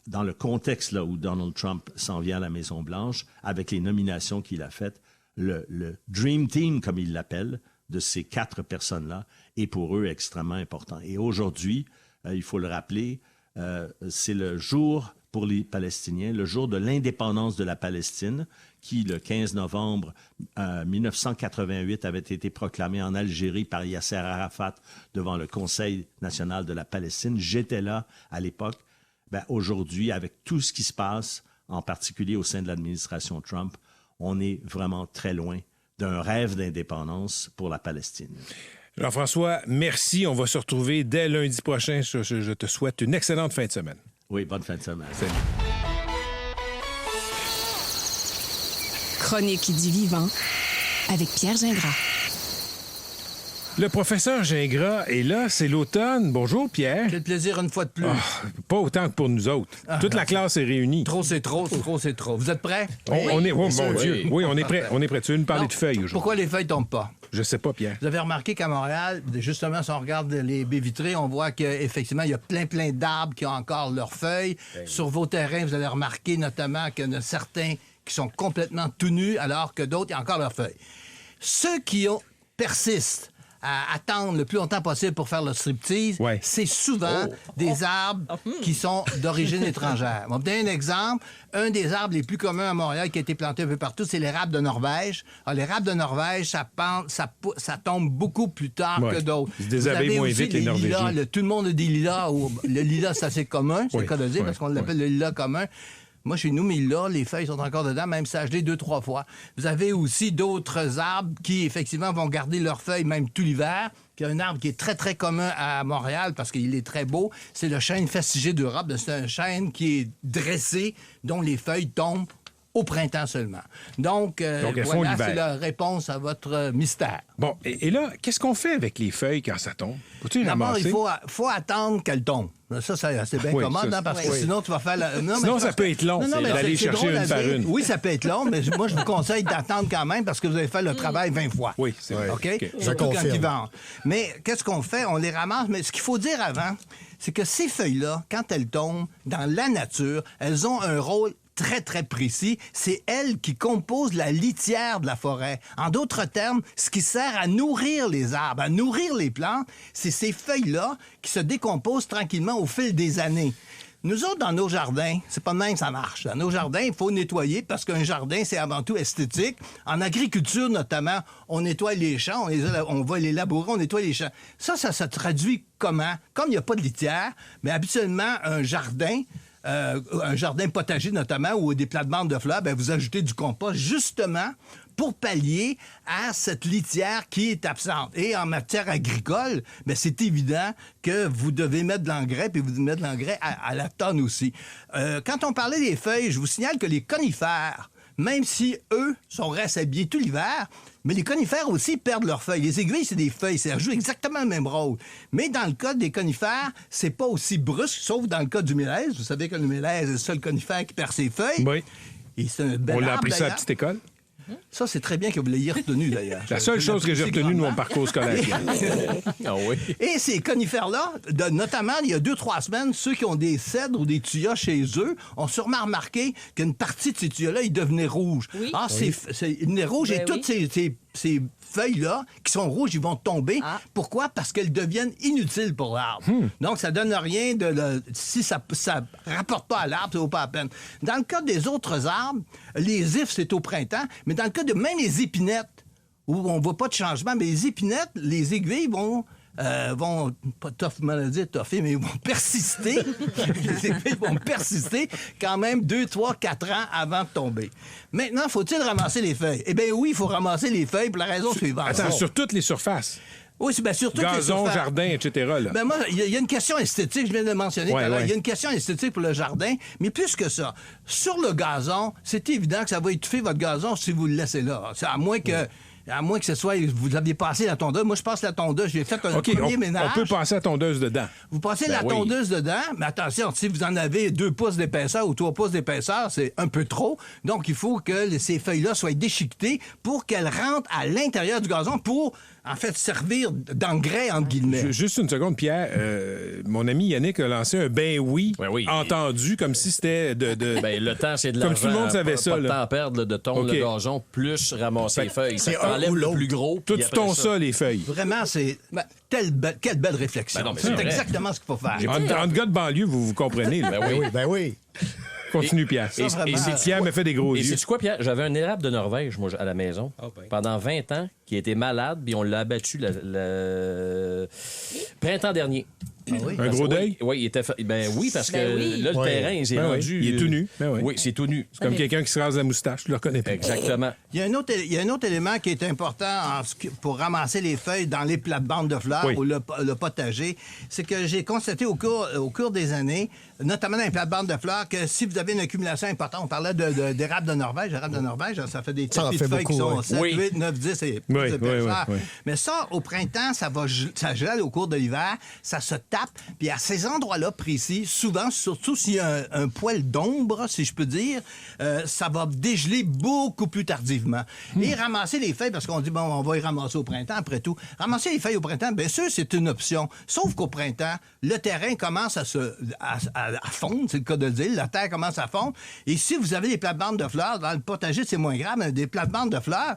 dans le contexte là où Donald Trump s'en vient à la Maison-Blanche, avec les nominations qu'il a faites, le Dream Team, comme il l'appelle, de ces 4 personnes-là, est pour eux extrêmement important. Et aujourd'hui, il faut le rappeler, c'est le jour pour les Palestiniens, le jour de l'indépendance de la Palestine, qui, le 15 novembre 1988, avait été proclamé en Algérie par Yasser Arafat devant le Conseil national de la Palestine. J'étais là à l'époque. Aujourd'hui, avec tout ce qui se passe, en particulier au sein de l'administration Trump, on est vraiment très loin d'un rêve d'indépendance pour la Palestine. Jean-François, merci. On va se retrouver dès lundi prochain. Je te souhaite une excellente fin de semaine. Oui, bonne fin de semaine. Salut. Chronique du vivant avec Pierre Gingras. Le professeur Gingras est là, c'est l'automne. Bonjour, Pierre. Quel plaisir une fois de plus. Pas autant que pour nous autres. Toute la classe est réunie. Trop, c'est trop, trop, c'est trop. Vous êtes prêts? On est, oh mon Dieu. Oui, on est prêts. On est prêts. Tu veux nous parler de feuilles aujourd'hui? Pourquoi les feuilles tombent pas? Je sais pas, Pierre. Vous avez remarqué qu'à Montréal, justement, si on regarde les baies vitrées, on voit qu'effectivement, il y a plein d'arbres qui ont encore leurs feuilles. Sur vos terrains, vous allez remarquer notamment qu'il y en a certains qui sont complètement tout nus, alors que d'autres, il y a encore leurs feuilles. Ceux qui persistent à attendre le plus longtemps possible pour faire le striptease, c'est souvent des arbres qui sont d'origine étrangère. On va vous donner un exemple. Un des arbres les plus communs à Montréal qui a été planté un peu partout, c'est l'érable de Norvège. Alors, l'érable de Norvège, ça tombe beaucoup plus tard que d'autres. Ils se déshabillent moins vite, les Norvégiens. Tout le monde a des lilas. Le lilas, c'est assez commun, c'est le cas de dire, parce qu'on l'appelle le lilas commun. Moi, chez nous, mais là, les feuilles sont encore dedans, même si gelé 2-3 fois. Vous avez aussi d'autres arbres qui, effectivement, vont garder leurs feuilles même tout l'hiver. Puis il y a un arbre qui est très, très commun à Montréal parce qu'il est très beau. C'est le chêne fastigé d'Europe. C'est un chêne qui est dressé, dont les feuilles tombent au printemps seulement. Donc voilà, c'est la réponse à votre mystère. Bon, et là, qu'est-ce qu'on fait avec les feuilles quand ça tombe? D'abord, il faut attendre qu'elles tombent. Ça, c'est bien commode, parce que sinon, tu vas faire... Sinon, ça peut être long, d'aller chercher une par une. Oui, ça peut être long, mais moi, je vous conseille d'attendre quand même parce que vous avez fait le travail 20 fois. Oui, c'est vrai. OK? Surtout quand ils vendent. Mais qu'est-ce qu'on fait? On les ramasse, mais ce qu'il faut dire avant, c'est que ces feuilles-là, quand elles tombent dans la nature, elles ont un rôle très, très précis. C'est elles qui composent la litière de la forêt. En d'autres termes, ce qui sert à nourrir les arbres, à nourrir les plantes, c'est ces feuilles-là qui se décomposent tranquillement au fil des années. Nous autres, dans nos jardins, c'est pas de même que ça marche. Dans nos jardins, il faut nettoyer parce qu'un jardin, c'est avant tout esthétique. En agriculture, notamment, on nettoie les champs, on va les labourer, on nettoie les champs. Ça se traduit comment? Comme il n'y a pas de litière, mais habituellement, un jardin potager notamment, ou des plates-bandes de fleurs, vous ajoutez du compost justement pour pallier à cette litière qui est absente. Et en matière agricole, c'est évident que vous devez mettre de l'engrais, puis vous devez mettre de l'engrais à la tonne aussi. Quand on parlait des feuilles, je vous signale que les conifères, même si eux restent habillés tout l'hiver, mais les conifères aussi perdent leurs feuilles. Les aiguilles, c'est des feuilles, ça joue exactement le même rôle. Mais dans le cas des conifères, c'est pas aussi brusque, sauf dans le cas du mélèze. Vous savez que le mélèze est le seul conifère qui perd ses feuilles. Oui. Et c'est un bel On l'a arbre, appris ça à la d'ailleurs. petite école. Ça, c'est très bien que vous l'ayez retenu, d'ailleurs. La seule chose que j'ai retenue de mon parcours scolaire. Ah oui. Et ces conifères-là, notamment, il y a 2-3 semaines, ceux qui ont des cèdres ou des tuyas chez eux ont sûrement remarqué qu'une partie de ces tuyas-là, ils devenaient rouges. Oui. Ils devenaient rouges et toutes ces feuilles-là qui sont rouges, ils vont tomber. Pourquoi? Parce qu'elles deviennent inutiles pour l'arbre. Donc, ça donne rien si ça rapporte pas à l'arbre, ça vaut pas la peine. Dans le cas des autres arbres, les ifs, c'est au printemps, mais dans le cas de même les épinettes, où on voit pas de changement, mais les épinettes, les aiguilles vont pas toffer, mais ils vont persister. Les aiguilles vont persister quand même 2, 3, 4 ans avant de tomber. Maintenant, faut-il ramasser les feuilles? Eh bien oui, il faut ramasser les feuilles pour la raison suivante. Attends, sur toutes les surfaces. Oui, sur toutes les Gazon, surfaces. jardin, etc. Là. Moi, il y a une question esthétique, je viens de le mentionner tout à l'heure. Il y a une question esthétique pour le jardin, mais plus que ça. Sur le gazon, c'est évident que ça va étouffer votre gazon si vous le laissez là. C'est à moins que ce soit, vous aviez passé la tondeuse. Moi, je passe la tondeuse. J'ai fait un premier ménage. On peut passer la tondeuse dedans. Vous passez la tondeuse dedans, mais attention, si vous en avez 2 pouces d'épaisseur ou 3 pouces d'épaisseur, c'est un peu trop. Donc, il faut que ces feuilles-là soient déchiquetées pour qu'elles rentrent à l'intérieur du gazon pour, en fait, servir d'engrais, entre guillemets. Juste une seconde, Pierre. Mon ami Yannick a lancé un oui, entendu, comme si c'était de... le temps, c'est de l'argent. Comme tout le monde savait ça. Pas de là. temps à perdre de tondre le gazon, plus ramasser les feuilles. C'est Ça enlève le plus gros. Toi, tu tonds ça, les feuilles. Vraiment, c'est... quelle belle réflexion. C'est exactement ce qu'il faut faire. En gars de banlieue, vous comprenez. Là. Ben oui. Continue, Pierre. Pierre me fait des gros yeux. Et sais-tu quoi, Pierre? J'avais un érable de Norvège, moi, à la maison, pendant 20 ans, qui était malade, puis on l'a abattu le printemps dernier. Ah oui? Un gros deuil? Oui, il était oui, parce que là, le terrain, il s'est rendu... Il est tout nu. Oui, c'est tout nu. C'est comme quelqu'un qui se rase la moustache. Je le reconnais pas. Exactement. Il y a un autre élément qui est important pour ramasser les feuilles dans les plates-bandes de fleurs ou le potager. C'est que j'ai constaté au cours des années, notamment dans les plates-bandes de fleurs, que si vous avez une accumulation importante, on parlait d'érable de Norvège. Érable de Norvège, ça fait des tapis de feuilles qui sont 7, 8, 9, 10 et plus d'épaisseur. Mais ça, au printemps, ça gèle au cours de l'hiver, ça se tape. Puis à ces endroits-là précis, souvent, surtout s'il y a un poil d'ombre, si je peux dire, ça va dégeler beaucoup plus tardivement. Et ramasser les feuilles, parce qu'on dit, on va y ramasser au printemps, après tout. Ramasser les feuilles au printemps, bien sûr, c'est une option. Sauf qu'au printemps, le terrain commence à fondre, c'est le cas de le dire. La terre commence à fondre. Et si vous avez des plates-bandes de fleurs, dans le potager, c'est moins grave, mais des plates-bandes de fleurs,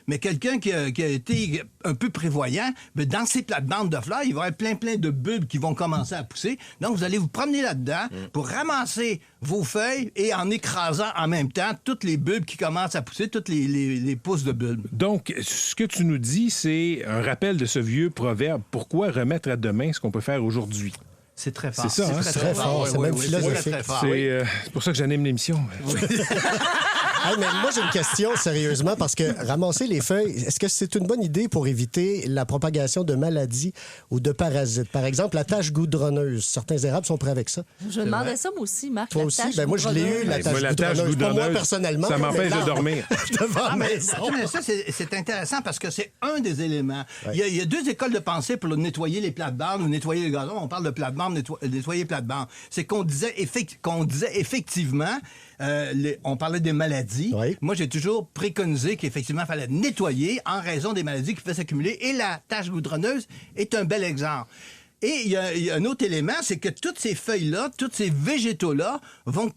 mais quelqu'un qui a été un peu prévoyant, dans ces plates-bandes de fleurs, il va y avoir plein de bulbes qui vont commencer à pousser. Donc, vous allez vous promener là-dedans pour ramasser vos feuilles et en écrasant en même temps toutes les bulbes qui commencent à pousser, toutes les pousses de bulbes. Donc, ce que tu nous dis, c'est un rappel de ce vieux proverbe. Pourquoi remettre à demain ce qu'on peut faire aujourd'hui? C'est très fort. C'est ça, hein? C'est très fort. C'est même philosophique. C'est pour ça que j'anime l'émission. Hey, mais moi, j'ai une question, sérieusement, parce que ramasser les feuilles, est-ce que c'est une bonne idée pour éviter la propagation de maladies ou de parasites? Par exemple, la tache goudronneuse. Certains érables sont prêts avec ça. Je me demandais ça, moi aussi, Marc. Toi aussi? Ben moi, je l'ai eu, la tache goudronneuse. Pas moi, personnellement. Ça m'empêche de dormir. Mais ça, c'est intéressant parce que c'est un des éléments. Ouais. Il y a 2 écoles de pensée pour nettoyer les plates-bandes ou nettoyer le gazon. On parle de plates-bandes, nettoyer plates-bandes. C'est qu'on disait effectivement... on parlait des maladies. Oui. Moi, j'ai toujours préconisé qu'effectivement, il fallait nettoyer en raison des maladies qui pouvaient s'accumuler. Et la tache goudronneuse est un bel exemple. Et il y a un autre élément, c'est que toutes ces feuilles-là, tous ces végétaux-là vont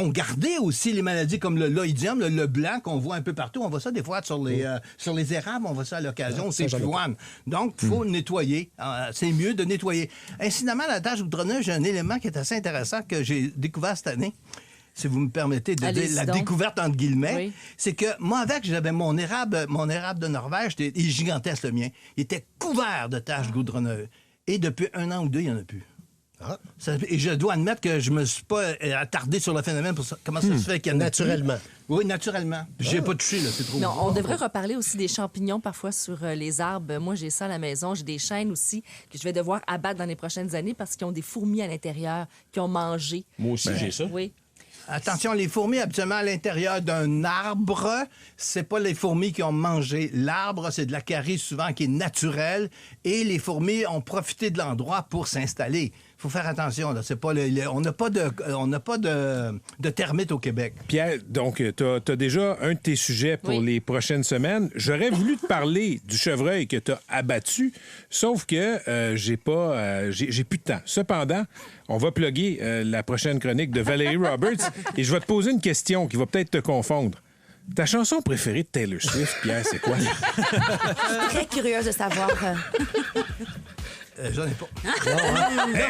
garder aussi les maladies comme le loïdium, le blanc qu'on voit un peu partout. On voit ça des fois sur les érables, on voit ça à l'occasion, c'est pivoine. Donc, il faut nettoyer. C'est mieux de nettoyer. Incidemment, la tache goudronneuse, j'ai un élément qui est assez intéressant que j'ai découvert cette année. Si vous me permettez de dire la découverte entre guillemets, c'est que moi, j'avais mon érable de Norvège, il est gigantesque le mien. Il était couvert de taches goudronneuses. Et depuis 1 an ou 2, il n'y en a plus. Et je dois admettre que je me suis pas attardé sur le phénomène pour comment ça se fait qu'il y en a naturellement. Plus. Oui, naturellement. J'ai pas touché, là, c'est trop. Non, on devrait reparler aussi des champignons parfois sur les arbres. Moi, j'ai ça à la maison. J'ai des chênes aussi que je vais devoir abattre dans les prochaines années parce qu'ils ont des fourmis à l'intérieur qui ont mangé. Moi aussi, j'ai ça. Oui. Attention, les fourmis, habituellement, à l'intérieur d'un arbre, c'est pas les fourmis qui ont mangé l'arbre, c'est de la carie souvent qui est naturelle, et les fourmis ont profité de l'endroit pour s'installer. Il faut faire attention, là. C'est pas on n'a pas de termites au Québec. Pierre, donc, tu as déjà un de tes sujets pour les prochaines semaines. J'aurais voulu te parler du chevreuil que tu as abattu, sauf que j'ai plus de temps. Cependant, on va plugger la prochaine chronique de Valérie Roberts et je vais te poser une question qui va peut-être te confondre. Ta chanson préférée de Taylor Swift, Pierre, c'est quoi? Je suis très curieuse de savoir. J'en ai pas.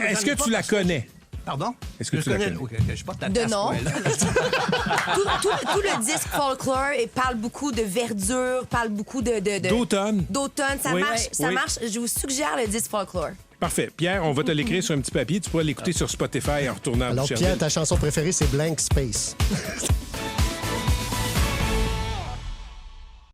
Est-ce que tu la connais? Pardon? Est-ce que tu la connais? Okay, je suis pas ta de nom. tout le disque folklore parle beaucoup de verdure, parle beaucoup d'automne. D'automne, ça marche. Je vous suggère le disque folklore. Parfait. Pierre, on va te l'écrire sur un petit papier. Tu pourras l'écouter sur Spotify en retournant à Alors, Boucherville. Pierre, ta chanson préférée, c'est Blank Space.